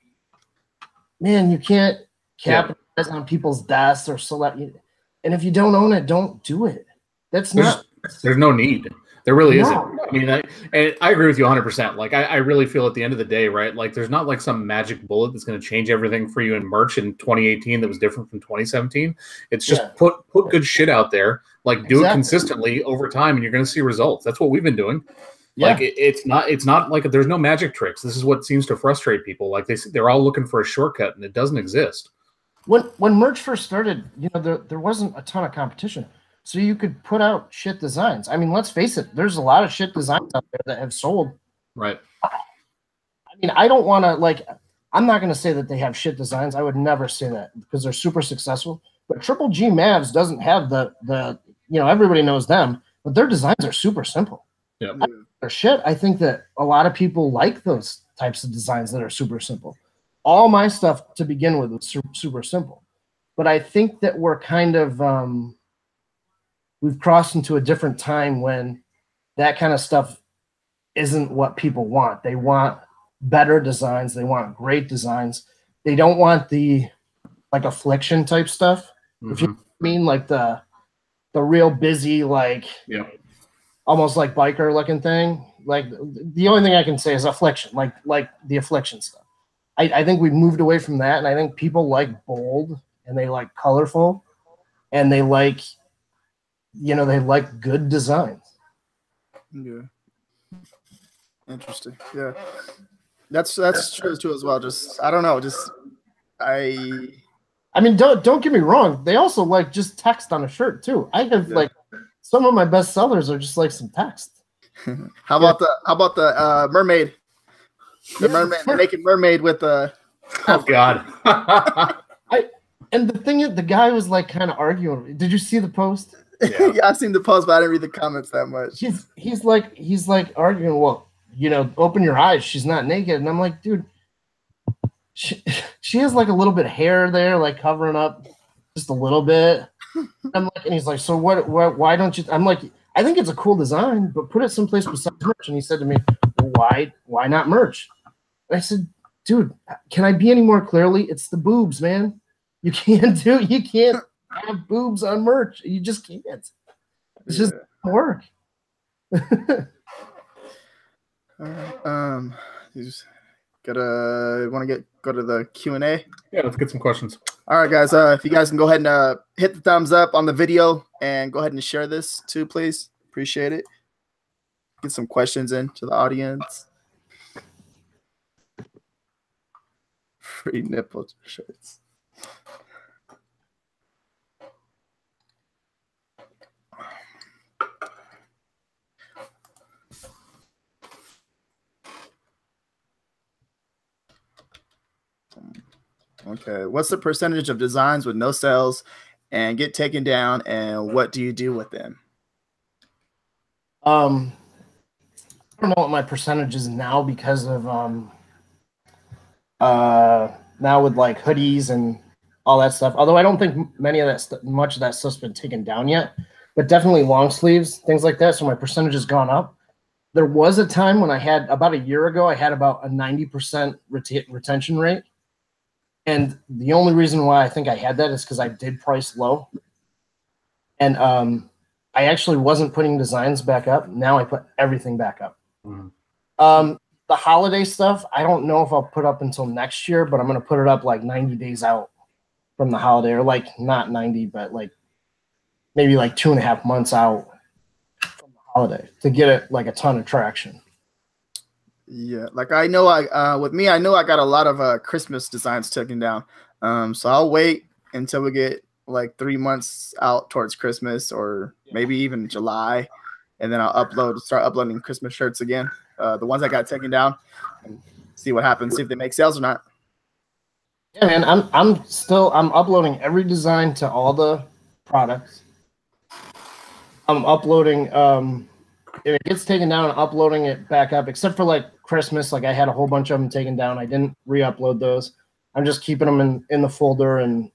[SPEAKER 2] man, you can't capitalize on people's deaths or select. And if you don't own it, don't do it. There's
[SPEAKER 1] no need. There really isn't. I mean, I agree with you 100%. Like, I really feel at the end of the day, right? Like, there's not like some magic bullet that's going to change everything for you in merch in 2018 that was different from 2017. It's just put good shit out there. Like, do it consistently over time, and you're going to see results. That's what we've been doing. Yeah. Like, it's not like there's no magic tricks. This is what seems to frustrate people. Like, they're all looking for a shortcut, and it doesn't exist.
[SPEAKER 2] When merch first started, there wasn't a ton of competition. So you could put out shit designs. I mean, let's face it, there's a lot of shit designs out there that have sold.
[SPEAKER 1] Right.
[SPEAKER 2] I mean, I don't want to, I'm not going to say that they have shit designs. I would never say that because they're super successful. But Triple G Mavs doesn't have the everybody knows them, but their designs are super simple.
[SPEAKER 1] Yeah.
[SPEAKER 2] Their shit, I think that a lot of people like those types of designs that are super simple. All my stuff to begin with was super simple. But I think that we're kind of... we've crossed into a different time when that kind of stuff isn't what people want. They want better designs. They want great designs. They don't want the affliction type stuff. Mm-hmm. If you mean like the real busy, almost like biker looking thing. Like the only thing I can say is affliction, like the affliction stuff. I think we've moved away from that. And I think people like bold and they like colorful and they like, they like good designs.
[SPEAKER 3] Yeah. Interesting. Yeah. That's true too as well. Just I don't know.
[SPEAKER 2] I mean, don't get me wrong. They also like just text on a shirt too. I have some of my best sellers are just like some text.
[SPEAKER 3] How about the mermaid? The mermaid, the naked mermaid with the.
[SPEAKER 1] Oh God.
[SPEAKER 2] And the thing is, the guy was like kind of arguing. Did you see the post?
[SPEAKER 3] Yeah. I've seen the post, but I didn't read the comments that much.
[SPEAKER 2] He's like arguing. Well, open your eyes. She's not naked, and I'm like, dude, she has like a little bit of hair there, like covering up just a little bit. I'm like, and he's like, so what? Why don't you? I'm like, I think it's a cool design, but put it someplace besides merch. And he said to me, well, why not merch? And I said, dude, can I be any more clearly? It's the boobs, man. You can't have boobs on merch. You just can't. It's just work.
[SPEAKER 3] You just want to go to the Q&A?
[SPEAKER 1] Yeah, let's get some questions.
[SPEAKER 3] All right, guys. If you guys can go ahead and hit the thumbs up on the video and go ahead and share this too, please. Appreciate it. Get some questions in to the audience. Free nipple shirts. Okay, what's the percentage of designs with no sales and get taken down, and what do you do with them?
[SPEAKER 2] I don't know what my percentage is now because of now with like hoodies and all that stuff. Although I don't think much of that stuff's been taken down yet, but definitely long sleeves, things like that. So my percentage has gone up. There was a time when I had about a year ago, I had about a 90% retention rate. And the only reason why I think I had that is because I did price low. And I actually wasn't putting designs back up. Now I put everything back up. Mm-hmm. The holiday stuff, I don't know if I'll put up until next year, but I'm going to put it up like 90 days out from the holiday, or like not 90, but like maybe like 2.5 months out from the holiday to get it like a ton of traction.
[SPEAKER 3] Yeah, like I know with me, I know I got a lot of Christmas designs taken down. So I'll wait until we get like 3 months out towards Christmas, or maybe even July, and then I'll start uploading Christmas shirts again. The ones I got taken down, and see what happens, see if they make sales or not.
[SPEAKER 2] Yeah, man, I'm uploading every design to all the products. I'm uploading if it gets taken down, I'm uploading it back up, except for like Christmas. Like I had a whole bunch of them taken down. I didn't re-upload those. I'm just keeping them in the folder and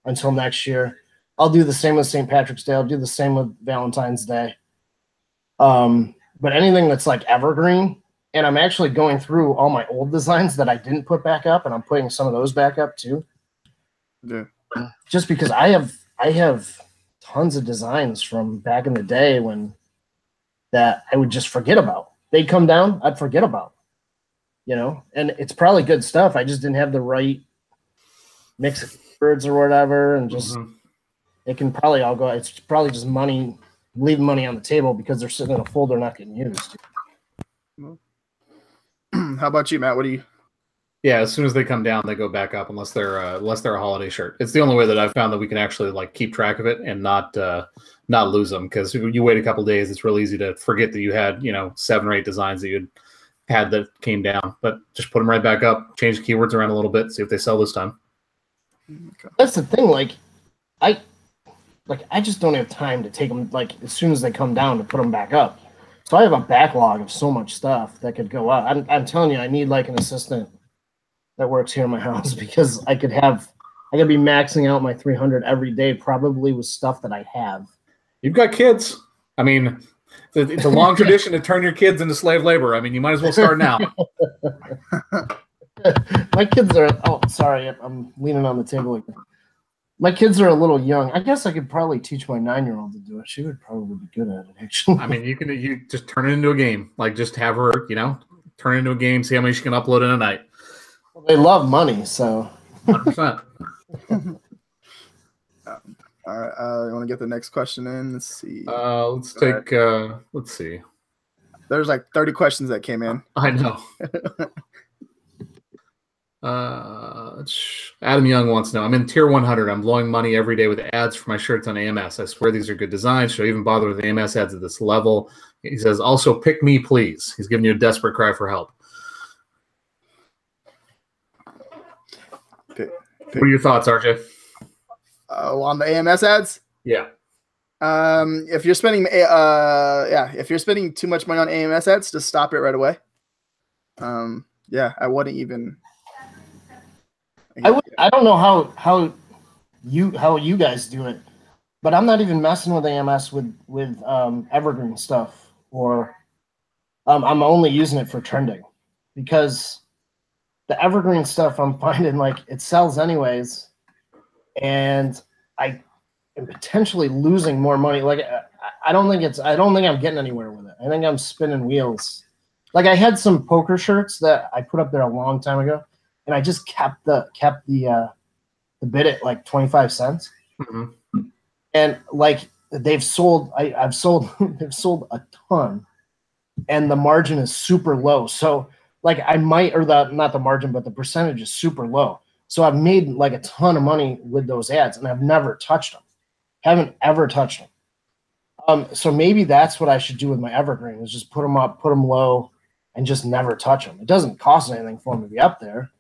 [SPEAKER 2] until next year. I'll do the same with St. Patrick's Day. I'll do the same with Valentine's Day. But anything that's like evergreen, and I'm actually going through all my old designs that I didn't put back up, and I'm putting some of those back up too.
[SPEAKER 3] Yeah.
[SPEAKER 2] Just because I have tons of designs from back in the day when that I would just forget about. They'd come down, I'd forget about. You know, and it's probably good stuff. I just didn't have the right mix of words or whatever, and just it can probably all go. It's probably just money, leaving money on the table because they're sitting in a folder not getting used.
[SPEAKER 3] How about you, Matt? What do you?
[SPEAKER 1] Yeah, as soon as they come down, they go back up unless they're a holiday shirt. It's the only way that I've found that we can actually like keep track of it and not lose them. Because you wait a couple of days, it's real easy to forget that you had 7 or 8 designs that you had that came down. But just put them right back up, change the keywords around a little bit, see if they sell this time.
[SPEAKER 2] Okay. That's the thing. I just don't have time to take them like as soon as they come down to put them back up. So I have a backlog of so much stuff that could go up. I'm telling you, I need like an assistant that works here in my house because I could be maxing out my 300 every day, probably with stuff that I have.
[SPEAKER 1] You've got kids. I mean, it's a long tradition to turn your kids into slave labor. I mean, you might as well start now.
[SPEAKER 2] My kids are. Oh, sorry, I'm leaning on the table again. My kids are a little young. I guess I could probably teach my 9-year-old to do it. She would probably be good at it, actually. I
[SPEAKER 1] mean, you just turn it into a game. Like, just have her, turn it into a game, see how many she can upload in a night.
[SPEAKER 2] Well, they love money, so.
[SPEAKER 1] 100%.
[SPEAKER 3] All right, I want to get the next question in. Let's see.
[SPEAKER 1] Let's see.
[SPEAKER 3] There's like 30 questions that came in.
[SPEAKER 1] I know. Adam Young wants to know, I'm in tier 100. I'm blowing money every day with ads for my shirts on AMS. I swear these are good designs. Should I even bother with AMS ads at this level? He says, also pick me, please. He's giving you a desperate cry for help. What are your thoughts, RJ?
[SPEAKER 3] On the AMS ads?
[SPEAKER 1] Yeah.
[SPEAKER 3] If you're spending if you're spending too much money on AMS ads, just stop it right away. I wouldn't even.
[SPEAKER 2] I don't know how you guys do it, but I'm not even messing with AMS with Evergreen stuff, or I'm only using it for trending because the Evergreen stuff I'm finding like it sells anyways, and I am potentially losing more money. Like I don't think I'm getting anywhere with it. I think I'm spinning wheels. Like I had some poker shirts that I put up there a long time ago, and I just kept the bid at like 25 cents.
[SPEAKER 1] Mm-hmm.
[SPEAKER 2] And like they've sold they've sold a ton, and the margin is super low. So like I might, or not the margin, but the percentage is super low. So I've made like a ton of money with those ads, and I've never touched them. Haven't ever touched them. So maybe that's what I should do with my Evergreen is just put them up, put them low, and just never touch them. It doesn't cost anything for them to be up there.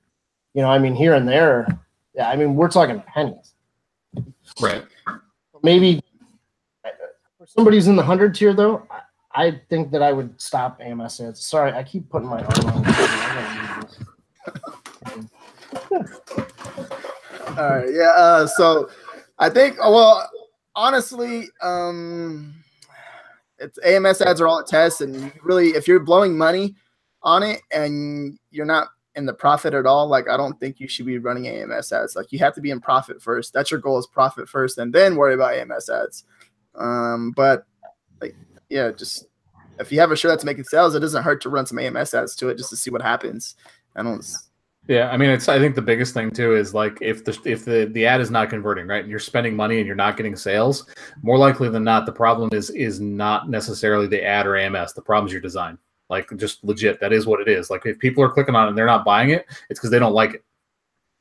[SPEAKER 2] I mean, here and there. Yeah, I mean, we're talking pennies.
[SPEAKER 1] Right.
[SPEAKER 2] Maybe for somebody who's in the 100 tier, though, I think that I would stop AMS ads. Sorry, I keep putting my arm on.
[SPEAKER 3] All right. Yeah. So I think, well, honestly, it's AMS ads are all a test, and really, if you're blowing money on it and you're not in the profit at all, like I don't think you should be running AMS ads. Like you have to be in profit first. That's your goal, is profit first, and then worry about AMS ads. But like, yeah, just if you have a shirt that's making sales, it doesn't hurt to run some AMS ads to it just to see what happens.
[SPEAKER 1] Yeah, I mean, I think the biggest thing too is like if the ad is not converting, right, and you're spending money and you're not getting sales, more likely than not, the problem is not necessarily the ad or AMS. The problem is your design. Like just legit, that is what it is. Like if people are clicking on it and they're not buying it, it's because they don't like it.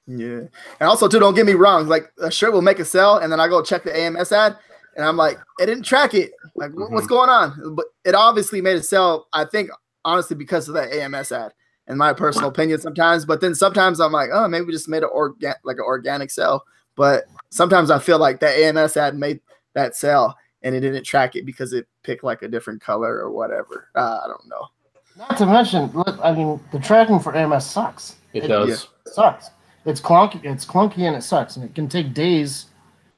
[SPEAKER 3] Yeah, and also too, don't get me wrong. Like a shirt will make a sell, and then I go check the AMS ad, and I'm like, it didn't track it. Like what's going on? But it obviously made a sell. I think honestly because of that AMS ad. in my personal opinion sometimes. But then sometimes I'm like, oh, maybe we just made an organic sale. But sometimes I feel like that AMS ad made that sale and it didn't track it because it picked like a different color or whatever. I don't know.
[SPEAKER 2] Not to mention, I mean, the tracking for AMS sucks.
[SPEAKER 1] It does.
[SPEAKER 2] It sucks. It's clunky. It's clunky and it sucks, and it can take days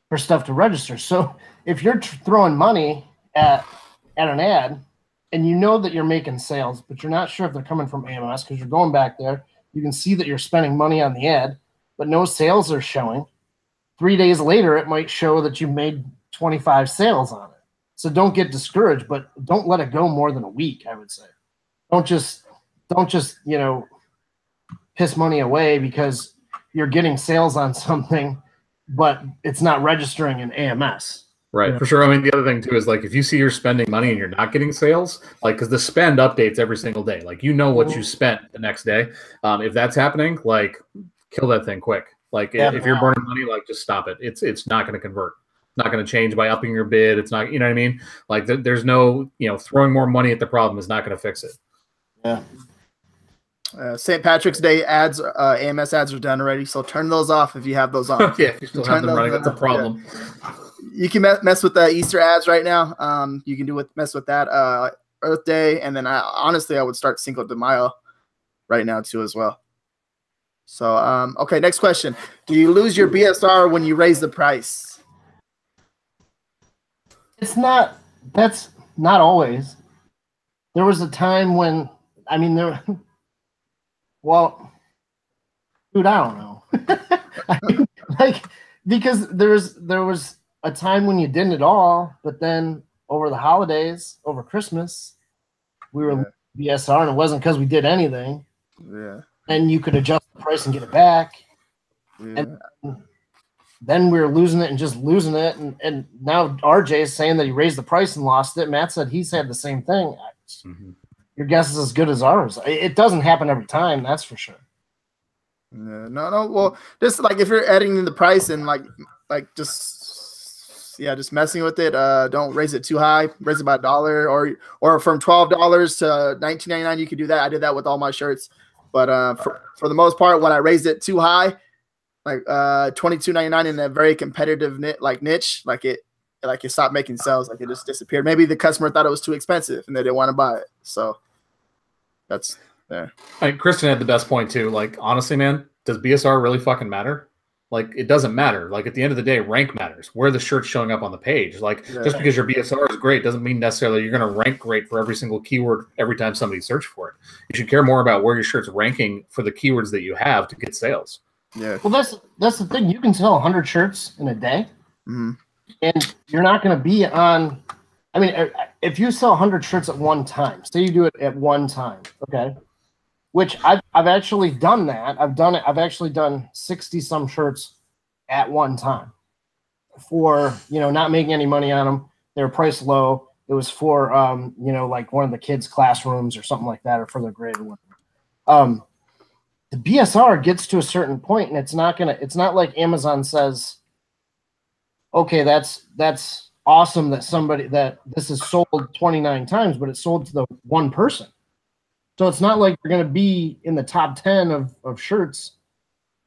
[SPEAKER 2] for stuff to register. So if you're throwing money at an ad, and you know that you're making sales, but you're not sure if they're coming from AMS because you're going back there, you can see that you're spending money on the ad, but no sales are showing. 3 days later, it might show that you made 25 sales on it. So don't get discouraged, but don't let it go more than a week, I would say. Don't just piss money away because you're getting sales on something, but it's not registering in AMS.
[SPEAKER 1] Right, for sure. I mean, the other thing too is like if you see you're spending money and you're not getting sales, like because the spend updates every single day, like you know what you spent the next day. If that's happening, like kill that thing quick. Like if you're burning money, like just stop it. It's not going to convert. It's not going to change by upping your bid. It's not, you know what I mean? Like there's no, throwing more money at the problem is not going to fix it.
[SPEAKER 2] Yeah.
[SPEAKER 3] St. Patrick's Day ads, AMS ads are done already, so turn those off if you have those on.
[SPEAKER 1] Yeah, if you still have them running, that's a problem.
[SPEAKER 3] Yeah. You can mess with the Easter ads right now. You can mess with that Earth Day, and then honestly I would start Cinco de Mayo right now too as well. So okay, next question: do you lose your BSR when you raise the price?
[SPEAKER 2] That's not always. There was a time when well, dude, I don't know. Because there was a time when you didn't at all, but then over the holidays, over Christmas, we were BSR, and it wasn't because we did anything.
[SPEAKER 3] Yeah.
[SPEAKER 2] And you could adjust the price and get it back. Yeah. And then we were losing it and just losing it. And now RJ is saying that he raised the price and lost it. Matt said he's had the same thing. Mm-hmm. Your guess is as good as ours. It doesn't happen every time, that's for sure.
[SPEAKER 3] No. Well, just like if you're adding in the price and just messing with it. Don't raise it too high. Raise it by $1 or from $12 to $19.99. You could do that. I did that with all my shirts. But for the most part, when I raised it too high, like $22.99 in a very competitive niche, like it stopped making sales. Like it just disappeared. Maybe the customer thought it was too expensive and they didn't want to buy it. So that's there.
[SPEAKER 1] I think Kristen had the best point too. Like honestly, man, does BSR really fucking matter? Like it doesn't matter. Like at the end of the day, rank matters. Where the shirt's showing up on the page. Like just because your BSR is great doesn't mean necessarily you're going to rank great for every single keyword every time somebody searches for it. You should care more about where your shirt's ranking for the keywords that you have to get sales.
[SPEAKER 3] Yeah.
[SPEAKER 2] Well, that's the thing. You can sell 100 shirts in a day, and you're not going to be on. I mean, if you sell 100 shirts at one time, say you do it at one time, okay. Which I've actually done that. I've done it. I've actually done 60 some shirts at one time for, not making any money on them. They were priced low. It was for, like one of the kids' classrooms or something like that, or for their grade or whatever. The BSR gets to a certain point and it's not like Amazon says, okay, that's awesome that this is sold 29 times, but it's sold to the one person. So it's not like you're going to be in the top 10 of shirts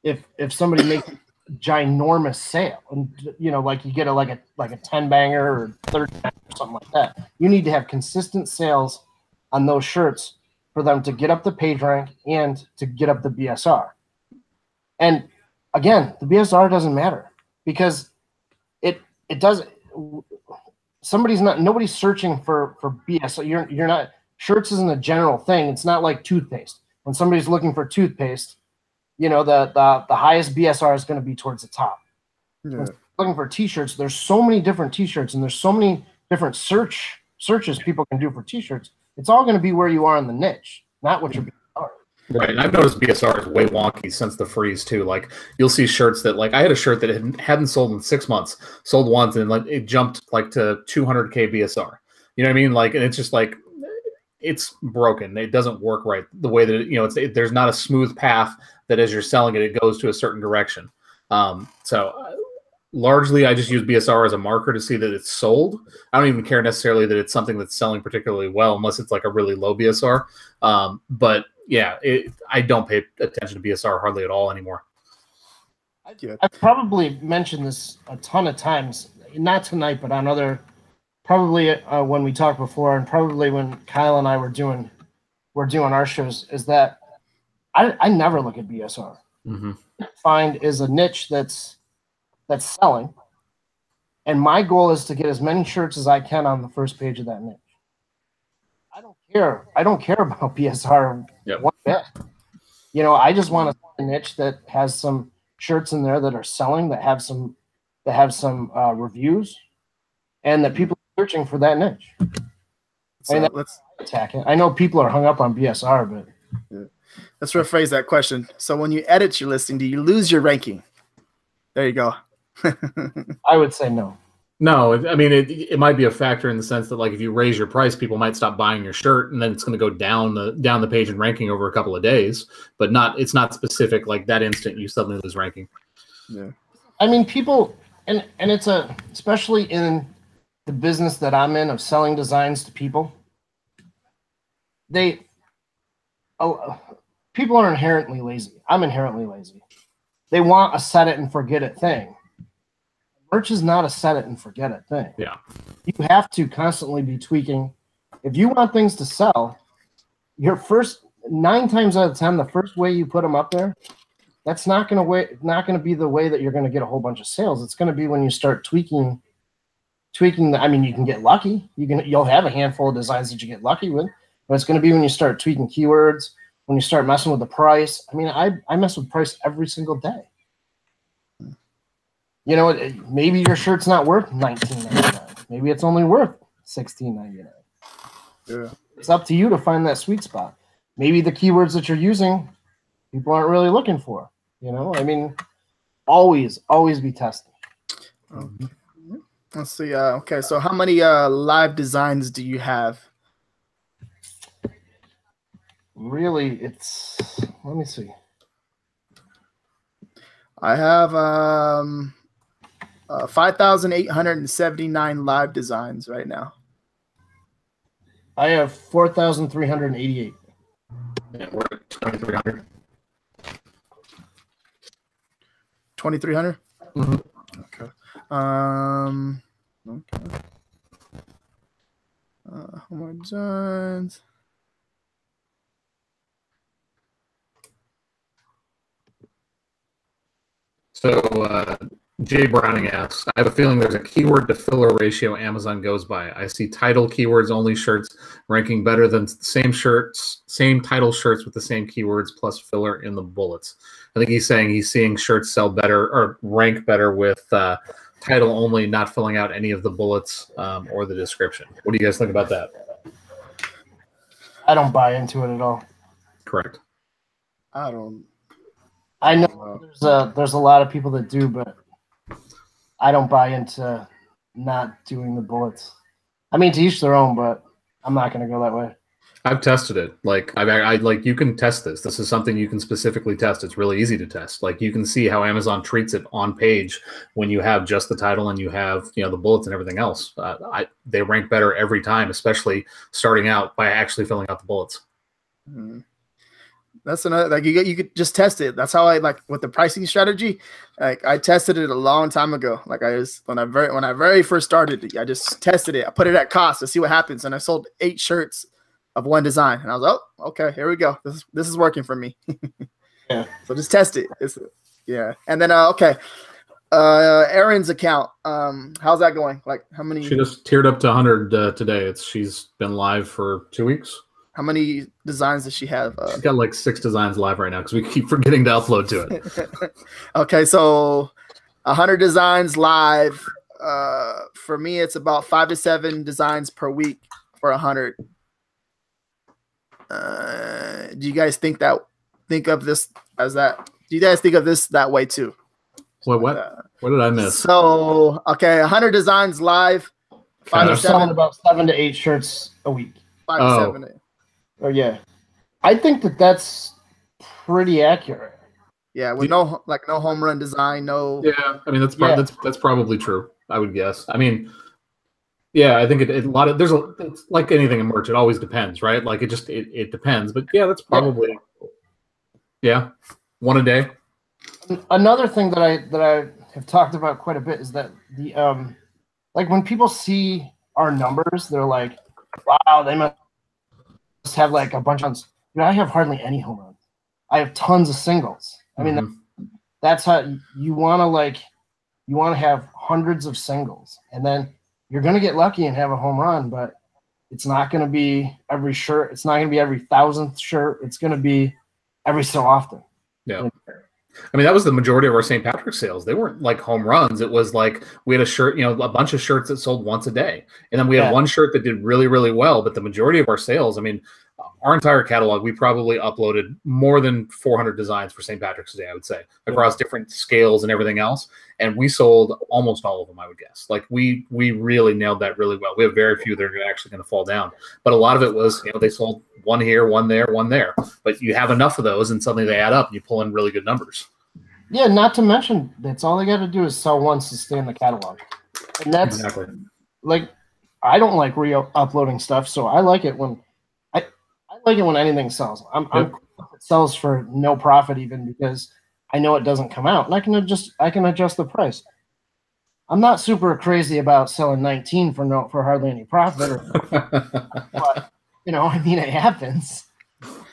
[SPEAKER 2] if somebody makes a ginormous sale and like you get a 10 banger or 30 banger or something like that. You need to have consistent sales on those shirts for them to get up the page rank and to get up the BSR. And again, the BSR doesn't matter because it doesn't. Nobody's searching for BSR. You're not. Shirts isn't a general thing. It's not like toothpaste. When somebody's looking for toothpaste, the highest BSR is going to be towards the top. Yeah. Looking for t-shirts, there's so many different t-shirts and there's so many different searches people can do for t-shirts. It's all going to be where you are in the niche, not what your BSR is.
[SPEAKER 1] Right, and I've noticed BSR is way wonky since the freeze too. Like you'll see shirts that I had a shirt that hadn't sold in 6 months, sold once, and it jumped to 200K BSR. You know what I mean? And it's just it's broken. It doesn't work right the way that there's not a smooth path that as you're selling it, it goes to a certain direction. So largely I just use BSR as a marker to see that it's sold. I don't even care necessarily that it's something that's selling particularly well, unless it's like a really low BSR. But yeah, I don't pay attention to BSR hardly at all anymore.
[SPEAKER 2] I've probably mentioned this a ton of times, not tonight, but on other, probably when we talked before, and probably when Kyle and I were doing our shows, is that I never look at BSR.
[SPEAKER 1] Mm-hmm.
[SPEAKER 2] Find is a niche that's selling, and my goal is to get as many shirts as I can on the first page of that niche. I don't care about BSR one bit. You know, I just want a niche that has some shirts in there that are selling, that have some reviews, and that people are searching for that niche.
[SPEAKER 3] So
[SPEAKER 2] I mean,
[SPEAKER 3] let's
[SPEAKER 2] attack it. I know people are hung up on BSR, but
[SPEAKER 3] let's rephrase that question. So when you edit your listing, do you lose your ranking? There you go.
[SPEAKER 2] I would say no.
[SPEAKER 1] No, I mean it might be a factor in the sense that like if you raise your price, people might stop buying your shirt, and then it's going to go down the page in ranking over a couple of days. But it's not specific like that instant you suddenly lose ranking.
[SPEAKER 3] Yeah,
[SPEAKER 2] I mean people, and it's especially in the business that I'm in of selling designs to people. People are inherently lazy. I'm inherently lazy. They want a set it and forget it thing. Merch is not a set it and forget it thing.
[SPEAKER 1] Yeah.
[SPEAKER 2] You have to constantly be tweaking. If you want things to sell, your first 9 times out of 10, the first way you put them up there, that's not going to be the way that you're going to get a whole bunch of sales. It's going to be when you start tweaking I mean, you can get lucky. You'll have a handful of designs that you get lucky with, but it's going to be when you start tweaking keywords, when you start messing with the price. I mean, I mess with price every single day. You know, maybe your shirt's not worth $19.99. Maybe it's only worth $16.99.
[SPEAKER 3] Yeah.
[SPEAKER 2] It's up to you to find that sweet spot. Maybe the keywords that you're using, people aren't really looking for. You know, I mean, always be testing.
[SPEAKER 3] Let's see. Okay, so how many live designs do you have?
[SPEAKER 2] Really, let me see.
[SPEAKER 3] I have 5,879 live designs right now.
[SPEAKER 2] I have 4,388.
[SPEAKER 1] Yeah, we're at 2,300.
[SPEAKER 3] 2,300?
[SPEAKER 1] Mm-hmm.
[SPEAKER 3] Okay. Okay. How many designs?
[SPEAKER 1] So Jay Browning asks, I have a feeling there's a keyword to filler ratio Amazon goes by. I see title keywords only shirts ranking better than same title shirts with the same keywords plus filler in the bullets. I think he's saying he's seeing shirts sell better or rank better with title only, not filling out any of the bullets or the description. What do you guys think about that?
[SPEAKER 2] I don't buy into it at all.
[SPEAKER 1] Correct.
[SPEAKER 3] I don't.
[SPEAKER 2] I know there's a lot of people that do, but I don't buy into not doing the bullets. I mean, to each their own, but I'm not going to go that way.
[SPEAKER 1] I've tested it. Like I like you can test this. This is something you can specifically test. It's really easy to test. Like you can see how Amazon treats it on page when you have just the title and you have the bullets and everything else. They rank better every time, especially starting out by actually filling out the bullets.
[SPEAKER 3] Mm-hmm. That's another, like you could just test it. That's how I like with the pricing strategy. Like I tested it a long time ago. Like when I very first started, I just tested it. I put it at cost to see what happens, and I sold 8 shirts of one design, and I was like, oh, okay, here we go. This is working for me.
[SPEAKER 2] Yeah.
[SPEAKER 3] So just test it. Yeah, and then okay, Erin's account. How's that going? Like how many?
[SPEAKER 1] She just tiered up to 100 today. She's been live for 2 weeks.
[SPEAKER 3] How many designs does she have?
[SPEAKER 1] She's got like 6 designs live right now because we keep forgetting to upload to it.
[SPEAKER 3] Okay, so 100 designs live. For me, it's about 5 to 7 designs per week for 100. Do you guys think of this as that? Do you guys think of this that way too?
[SPEAKER 1] What did I miss?
[SPEAKER 3] So okay, 100 designs live. 5 to 7.
[SPEAKER 2] Selling about 7 to 8 shirts a week.
[SPEAKER 3] 5 to 7.
[SPEAKER 2] Oh yeah, I think that's pretty accurate.
[SPEAKER 3] Yeah, with no home run design, no.
[SPEAKER 1] Yeah, I mean that's probably true. I would guess. I mean, yeah, I think a lot of it's like anything in merch. It always depends, right? Like it depends. But yeah, that's probably one a day.
[SPEAKER 2] Another thing that I have talked about quite a bit is that the like when people see our numbers, they're like, wow, they must have like a bunch of runs. Dude, I have hardly any home runs. I have tons of singles. I mean, that's how you want to have hundreds of singles, and then you're going to get lucky and have a home run, but it's not going to be every shirt. It's not going to be every 1,000th shirt. It's going to be every so often.
[SPEAKER 1] Yeah. I mean, that was the majority of our St. Patrick's sales. They weren't like home runs. It was like we had a shirt, a bunch of shirts that sold once a day. And then we had one shirt that did really, really well. But the majority of our sales, I mean, our entire catalog, we probably uploaded more than 400 designs for St. Patrick's Day, I would say, across different scales and everything else. And we sold almost all of them, I would guess. Like we really nailed that really well. We have very few that are actually going to fall down. But a lot of it was, they sold one here, one there, one there. But you have enough of those and suddenly they add up and you pull in really good numbers. Yeah,
[SPEAKER 2] not to mention that's all they got to do is sell once to stay in the catalog. And that's
[SPEAKER 1] exactly.
[SPEAKER 2] Like, I don't like re-uploading stuff, so I like it when anything sells. It sells for no profit even because I know it doesn't come out, and I can adjust the price. I'm not super crazy about selling 19 for hardly any profit, but I mean, it happens.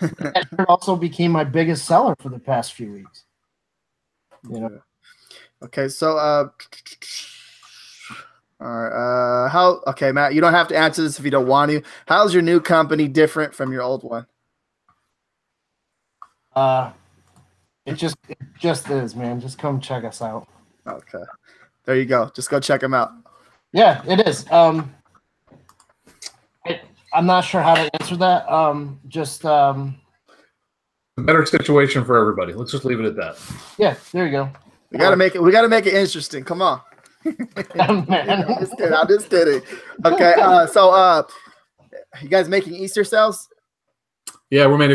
[SPEAKER 2] That also became my biggest seller for the past few weeks.
[SPEAKER 3] Okay, so all right, okay, Matt, you don't have to answer this if you don't want to. How's your new company different from your old one?
[SPEAKER 2] It just is, man. Just come check us out.
[SPEAKER 3] Okay. There you go. Just go check them out.
[SPEAKER 2] Yeah, it is. I'm not sure how to answer that. A
[SPEAKER 1] better situation for everybody. Let's just leave it at that.
[SPEAKER 2] Yeah, there you go.
[SPEAKER 3] We gotta make it interesting. Come on.
[SPEAKER 2] Man.
[SPEAKER 3] I'm just kidding. Okay, so you guys making Easter sales?
[SPEAKER 1] Yeah, we made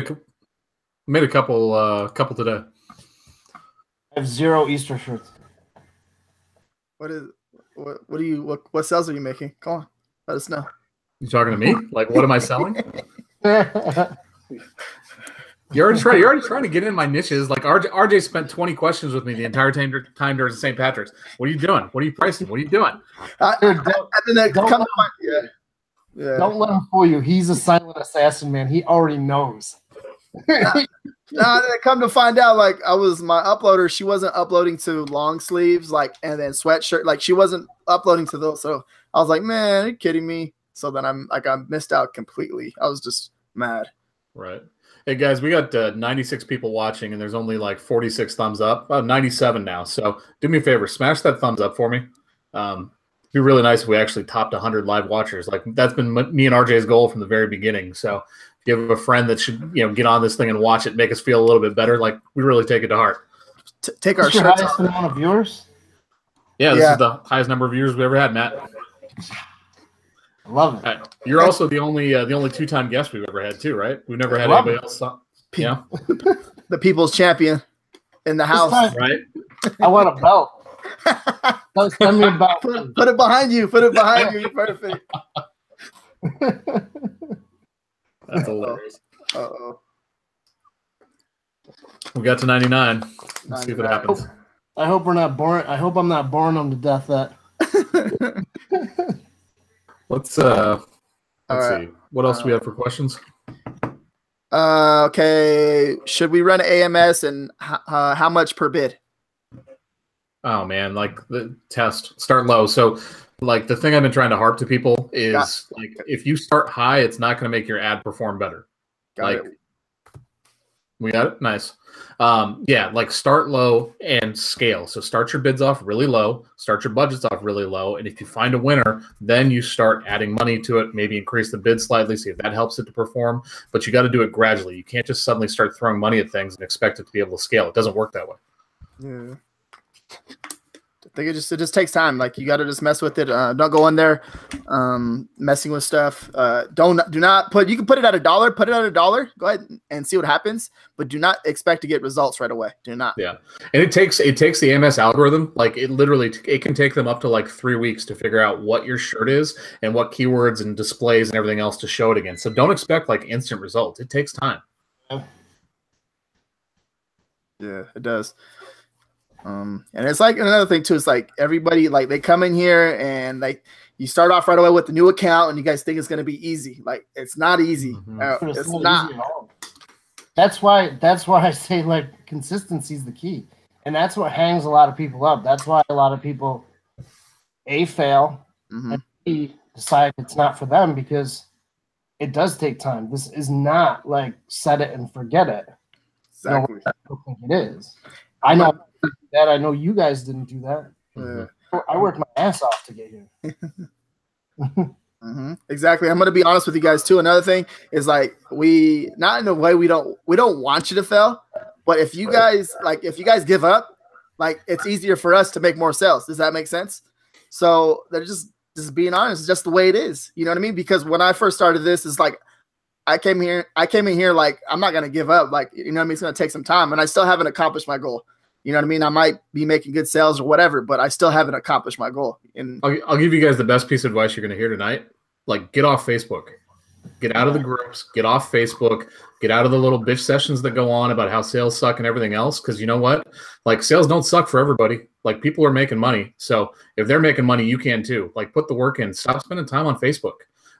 [SPEAKER 1] a couple today.
[SPEAKER 2] I have 0 Easter shirts.
[SPEAKER 3] What sales are you making? Come on, let us know.
[SPEAKER 1] You talking to me? Like, what am I selling? You're already trying to get in my niches. Like RJ spent 20 questions with me the entire time during St. Patrick's. What are you doing? What are you pricing? What are you doing?
[SPEAKER 2] Don't let him fool you. He's a silent assassin, man. He already knows.
[SPEAKER 3] Come to find out, like my uploader, she wasn't uploading to long sleeves, and then sweatshirt, she wasn't uploading to those. So I was like, man, are you kidding me? So then I missed out completely. I was just mad.
[SPEAKER 1] Right. Hey guys, we got 96 people watching, and there's only like 46 thumbs up. 97 now. So do me a favor, smash that thumbs up for me. It'd be really nice if we actually topped 100 live watchers. Like that's been me and RJ's goal from the very beginning. So if you have a friend that should get on this thing and watch it, make us feel a little bit better, like we really take it to heart.
[SPEAKER 3] Take our
[SPEAKER 2] shirts off. Amount of viewers.
[SPEAKER 1] Yeah, this is the highest number of viewers we ever had, Matt.
[SPEAKER 2] Love it.
[SPEAKER 1] You're also the only 2-time guest we've ever had too, right? We've never had anybody else. Yeah,
[SPEAKER 3] the people's champion in the house,
[SPEAKER 1] right?
[SPEAKER 2] I want a belt. Don't send me a belt.
[SPEAKER 3] Put it behind you. Put it behind you. You're perfect.
[SPEAKER 1] That's hilarious.
[SPEAKER 3] Uh-oh.
[SPEAKER 1] We got to 99. Let's see what happens.
[SPEAKER 2] I hope we're not boring. I hope I'm not boring them to death.
[SPEAKER 1] Let's see. What else do we have for questions?
[SPEAKER 3] Okay. Should we run AMS and how much per bid?
[SPEAKER 1] Oh man, like the test, start low. So like the thing I've been trying to harp to people is like if you start high, it's not going to make your ad perform better. We got it? Nice. Yeah, like start low and scale. So start your bids off really low, start your budgets off really low, and if you find a winner, then you start adding money to it, maybe increase the bid slightly, see if that helps it to perform. But you got to do it gradually. You can't just suddenly start throwing money at things and expect it to be able to scale. It doesn't work that way.
[SPEAKER 3] Yeah. think it just takes time. Like you got to just mess with it. Don't go in there messing with stuff. Do not put. You can put it at $1. Put it at $1. Go ahead and see what happens, but do not expect to get results right away. Do not.
[SPEAKER 1] Yeah, and it takes the AMS algorithm. Like it can take them up to like 3 weeks to figure out what your shirt is and what keywords and displays and everything else to show it against. So don't expect like instant results. It takes time.
[SPEAKER 3] Yeah, it does. And it's like another thing too. It's like everybody, like they come in here and like you start off right away with the new account and you guys think it's going to be easy. Like it's not easy. It's not.
[SPEAKER 2] Easy at all. That's why I say like consistency is the key. And that's what hangs a lot of people up. That's why a lot of people fail and B, decide it's not for them, because it does take time. This is not like set it and forget it.
[SPEAKER 3] Exactly.
[SPEAKER 2] I don't think it is. I know that. I know you guys didn't do that. I worked my ass off to get here.
[SPEAKER 3] Exactly. I'm going to be honest with you guys too. Another thing is like not in a way we don't want you to fail, but if you guys give up, like it's easier for us to make more sales. Does that make sense? So they're just being honest. It's just the way it is. You know what I mean? Because when I first started this, it's like I came in here like I'm not going to give up. Like, you know what I mean? It's going to take some time, and I still haven't accomplished my goal. You know what I mean? I might be making good sales or whatever, but I still haven't accomplished my goal. And
[SPEAKER 1] I'll give you guys the best piece of advice you're going to hear tonight. Like, get off Facebook. Get out of the groups. Get off Facebook. Get out of the little bitch sessions that go on about how sales suck and everything else. Because you know what? Like, sales don't suck for everybody. Like, people are making money. So if they're making money, you can too. Like, put the work in. Stop spending time on Facebook.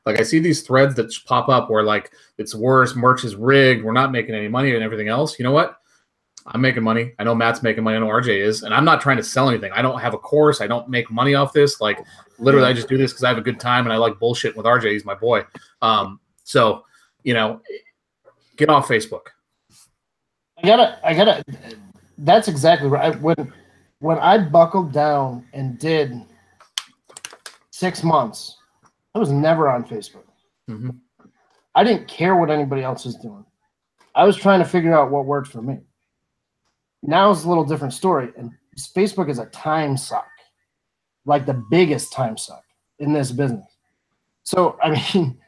[SPEAKER 1] Like, I see these threads that pop up where, like, it's worse. Merch is rigged. We're not making any money and everything else. You know what? I'm making money. I know Matt's making money. I know RJ is. And I'm not trying to sell anything. I don't have a course. I don't make money off this. Like, literally, I just do this because I have a good time and I like bullshit with RJ. He's my boy. So, you know, get off Facebook.
[SPEAKER 2] I gotta. That's exactly right. When I buckled down and did 6 months, I was never on Facebook. I didn't care what anybody else was doing. I was trying to figure out what worked for me. Now it's a little different story. And Facebook is a time suck, like the biggest time suck in this business. So, I mean,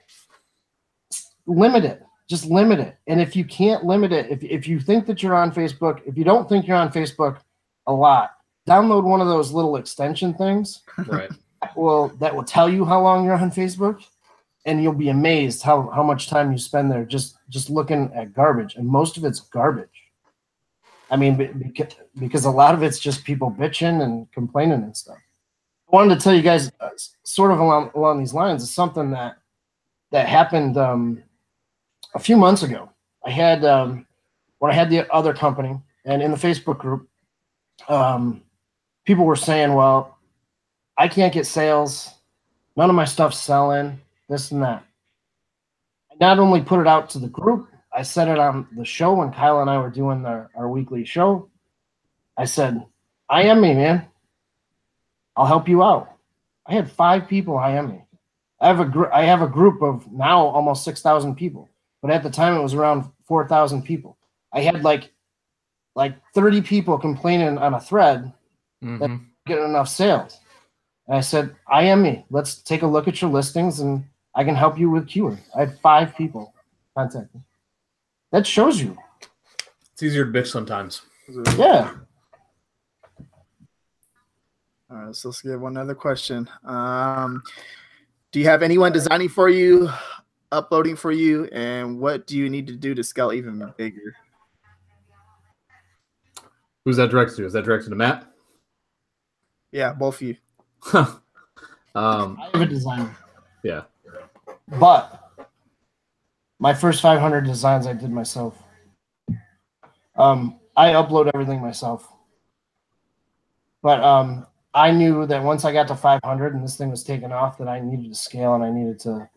[SPEAKER 2] limit it. Just limit it. And if you can't limit it, if you think that you're on Facebook, if you don't think you're on Facebook a lot, download one of those little extension things.
[SPEAKER 1] Right.
[SPEAKER 2] That will tell you how long you're on Facebook, and you'll be amazed how much time you spend there just looking at garbage. And most of it's garbage. I mean, because a lot of it's just people bitching and complaining and stuff. I wanted to tell you guys sort of along these lines is something that happened a few months ago. I had when I had the other company, and in the Facebook group, people were saying, well, I can't get sales. None of my stuff's selling, this and that. I not only put it out to the group, I said it on the show when Kyle and I were doing our weekly show. I said, IM me, man. I'll help you out. I had 5 people IM me. I have a group of now almost 6,000 people, but at the time it was around 4,000 people. I had like 30 people complaining on a thread that didn't get enough sales. And I said, IM me. Let's take a look at your listings and I can help you with keyword. I had 5 people contact me. That shows you.
[SPEAKER 1] It's easier to bitch sometimes.
[SPEAKER 2] Yeah.
[SPEAKER 3] All right, so let's get one other question. Do you have anyone designing for you, uploading for you, and what do you need to do to scale even bigger?
[SPEAKER 1] Who's that directed to? Is that directed to Matt?
[SPEAKER 3] Yeah, both of you.
[SPEAKER 2] I have a designer.
[SPEAKER 1] Yeah.
[SPEAKER 2] But my first 500 designs I did myself. I upload everything myself. But I knew that once I got to 500 and this thing was taking off, that I needed to scale and I needed to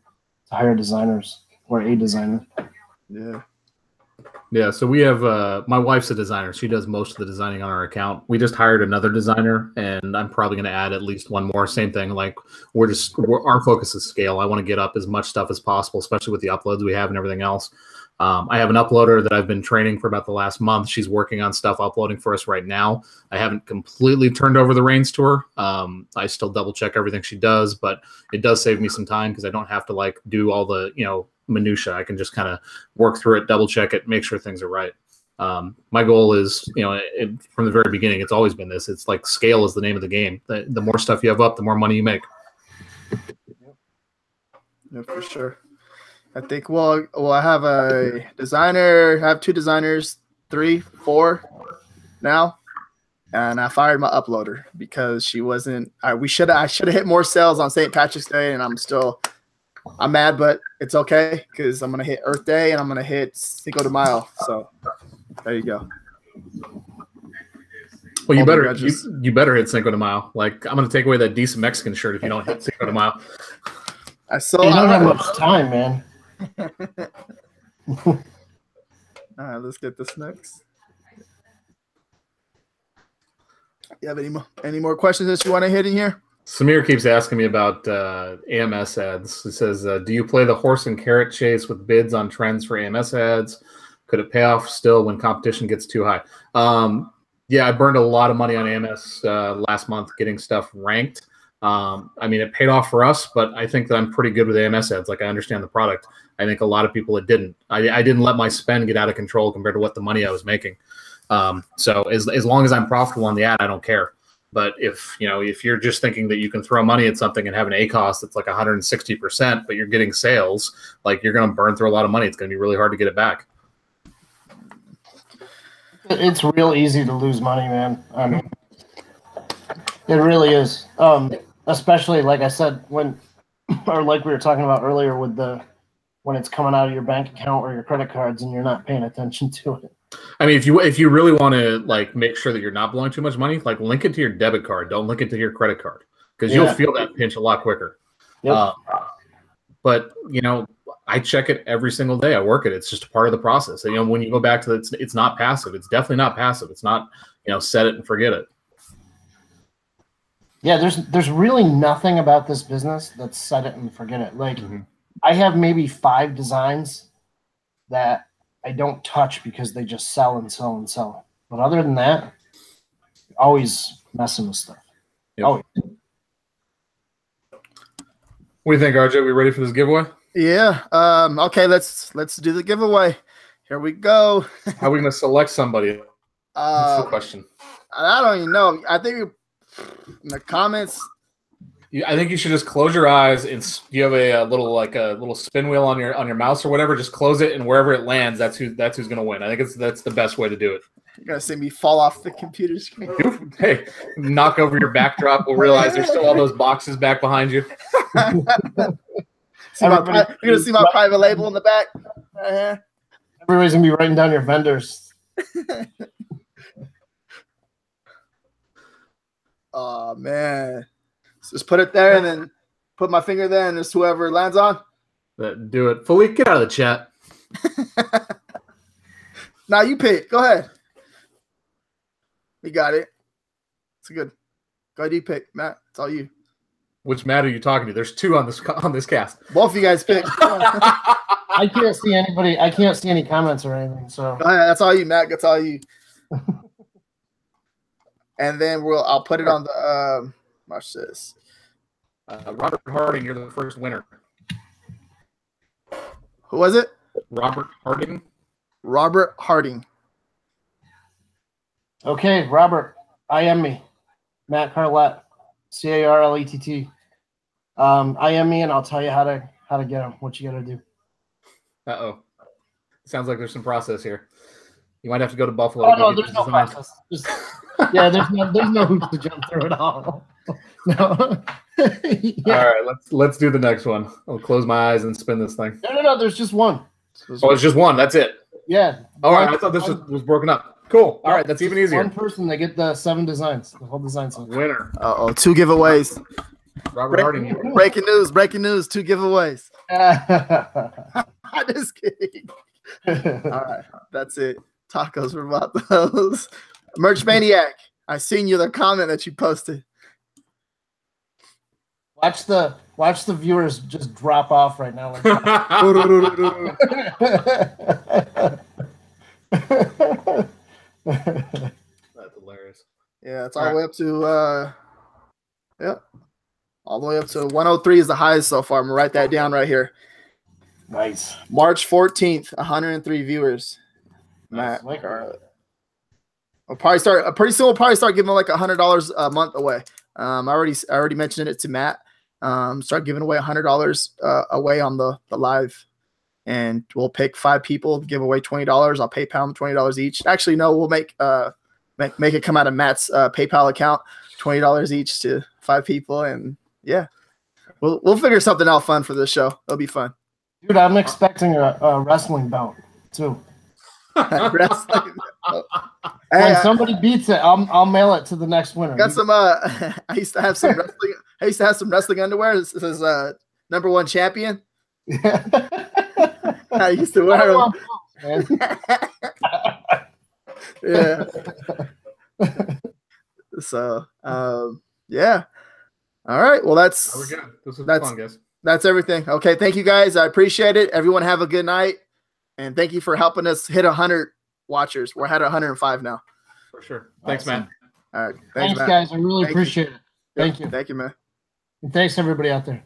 [SPEAKER 2] hire designers or a designer.
[SPEAKER 3] Yeah.
[SPEAKER 1] Yeah, so we have my wife's a designer. She does most of the designing on our account. We just hired another designer, and I'm probably going to add at least one more. Same thing. Like our focus is scale. I want to get up as much stuff as possible, especially with the uploads we have and everything else. I have an uploader that I've been training for about the last month. She's working on stuff uploading for us right now. I haven't completely turned over the reins to her. I still double check everything she does, but it does save me some time because I don't have to like do all the, minutia. I can just kind of work through it, double check it, make sure things are right. My goal is, from the very beginning, it's always been this. It's like scale is the name of the game. The more stuff you have up, the more money you make.
[SPEAKER 3] Yeah, for sure. I think, well, I have a designer. I have 2 designers, 3, 4 now. And I fired my uploader because she wasn't, I should have hit more sales on St. Patrick's Day. And I'm mad, but it's okay because I'm going to hit Earth Day and I'm going to hit Cinco de Mayo. So there you go.
[SPEAKER 1] Well, you better hit Cinco de Mayo. Like, I'm going to take away that decent Mexican shirt if you don't hit Cinco de Mayo.
[SPEAKER 2] You don't have much time, man.
[SPEAKER 3] All right, let's get this next. You have any more questions that you want to hit in here?
[SPEAKER 1] Samir keeps asking me about AMS ads. He says, do you play the horse and carrot chase with bids on trends for AMS ads? Could it pay off still when competition gets too high? Yeah, I burned a lot of money on AMS last month getting stuff ranked. It paid off for us, but I think that I'm pretty good with AMS ads. Like, I understand the product. I think a lot of people it didn't. I didn't let my spend get out of control compared to what the money I was making. So as long as I'm profitable on the ad, I don't care. But if you're just thinking that you can throw money at something and have an ACoS that's like 160%, but you're getting sales, like, you're going to burn through a lot of money. It's going to be really hard to get it back.
[SPEAKER 2] It's real easy to lose money, man. It really is. Especially, like I said, like we were talking about earlier, when it's coming out of your bank account or your credit cards and you're not paying attention to it.
[SPEAKER 1] I mean, if you really want to like make sure that you're not blowing too much money, like, link it to your debit card. Don't link it to your credit card because you'll feel that pinch a lot quicker.
[SPEAKER 2] Yep.
[SPEAKER 1] But I check it every single day. I work it. It's just a part of the process. And, when you go back to it's not passive. It's definitely not passive. It's not set it and forget it.
[SPEAKER 2] Yeah, there's really nothing about this business that's set it and forget it. Like, I have maybe 5 designs that I don't touch because they just sell and sell and sell. But other than that, always messing with stuff.
[SPEAKER 1] Yep. Always. What do you think, RJ? We ready for this giveaway?
[SPEAKER 3] Yeah. Okay, let's do the giveaway. Here we go.
[SPEAKER 1] How are we going to select somebody? That's the question.
[SPEAKER 3] I don't even know. I think in the comments.
[SPEAKER 1] I think you should just close your eyes and you have a little spin wheel on your mouse or whatever. Just close it, and wherever it lands, that's who's going to win. I think that's the best way to do it.
[SPEAKER 3] You're gonna see me fall off the computer screen.
[SPEAKER 1] Hey, knock over your backdrop. We'll realize there's still all those boxes back behind you.
[SPEAKER 3] You're gonna see my private label in the back.
[SPEAKER 2] Everybody's gonna be writing down your vendors.
[SPEAKER 3] Oh man. So just put it there and then put my finger there and just whoever lands on.
[SPEAKER 1] Do it. Philippe, get out of the chat.
[SPEAKER 3] Now you pick. Go ahead. We got it. It's good. Go ahead, you pick. Matt, it's all you.
[SPEAKER 1] Which Matt are you talking to? There's 2 on this cast.
[SPEAKER 3] Both of you guys pick.
[SPEAKER 2] I can't see anybody. I can't see any comments or anything. So
[SPEAKER 3] that's all you, Matt. That's all you. And then I'll put it on the watch this.
[SPEAKER 1] Robert Harding, you're the first winner.
[SPEAKER 3] Who was it?
[SPEAKER 1] Robert Harding.
[SPEAKER 3] Robert Harding.
[SPEAKER 2] Okay, Robert. IM me. Matt Carlett. Carlett. IM me, and I'll tell you how to get them. What you got to do.
[SPEAKER 1] Uh-oh. Sounds like there's some process here. You might have to go to Buffalo.
[SPEAKER 2] Oh no, there's no process. There's no hoops to jump through at all. No.
[SPEAKER 1] Yeah. All right, let's do the next one. I'll close my eyes and spin this thing.
[SPEAKER 2] No. There's just one.
[SPEAKER 1] Oh, it's just one. That's it.
[SPEAKER 2] Yeah.
[SPEAKER 1] All right. I thought this was broken up. Cool. All right, that's even easier.
[SPEAKER 2] One person, they get the 7 designs, the whole design set.
[SPEAKER 1] Winner.
[SPEAKER 3] 2 giveaways.
[SPEAKER 1] Robert Harding.
[SPEAKER 3] Breaking news. 2 giveaways. I'm just kidding. All right, that's it. Tacos for about those. Merch Maniac, I seen the comment that you posted.
[SPEAKER 2] Watch the viewers just drop off right now.
[SPEAKER 1] That's hilarious.
[SPEAKER 3] Yeah, it's all the way up to all the way up to 103 is the highest so far. I'm gonna write that down right here.
[SPEAKER 2] Nice.
[SPEAKER 3] March 14th, 103 viewers.
[SPEAKER 1] Nice.
[SPEAKER 3] Matt Carlett. I'll probably start pretty soon. We'll probably start giving like $100 a month away. I already mentioned it to Matt. Start giving away $100 away on the live, and we'll pick 5 people, give away $20. I'll PayPal them $20 each. Actually, no, we'll make it come out of Matt's PayPal account, $20 each to 5 people, and yeah, we'll figure something out fun for this show. It'll be fun.
[SPEAKER 2] Dude, I'm expecting a wrestling bout too.
[SPEAKER 3] Wrestling.
[SPEAKER 2] When somebody beats it, I'll mail it to the next winner.
[SPEAKER 3] Got some. I used to have some wrestling. I used to have some wrestling underwear. This is #1 champion. I used to wear them. Yeah. So, yeah. All right. Well,
[SPEAKER 1] We're good. This was fun, guys.
[SPEAKER 3] That's everything. Okay. Thank you, guys. I appreciate it. Everyone have a good night, and thank you for helping us hit 100 watchers. We're at 105 now.
[SPEAKER 1] For sure. Thanks, awesome. Man.
[SPEAKER 3] All right.
[SPEAKER 2] Thanks, Matt. Guys. I really appreciate it. Thank you.
[SPEAKER 3] Thank you, man.
[SPEAKER 2] And thanks, everybody out there.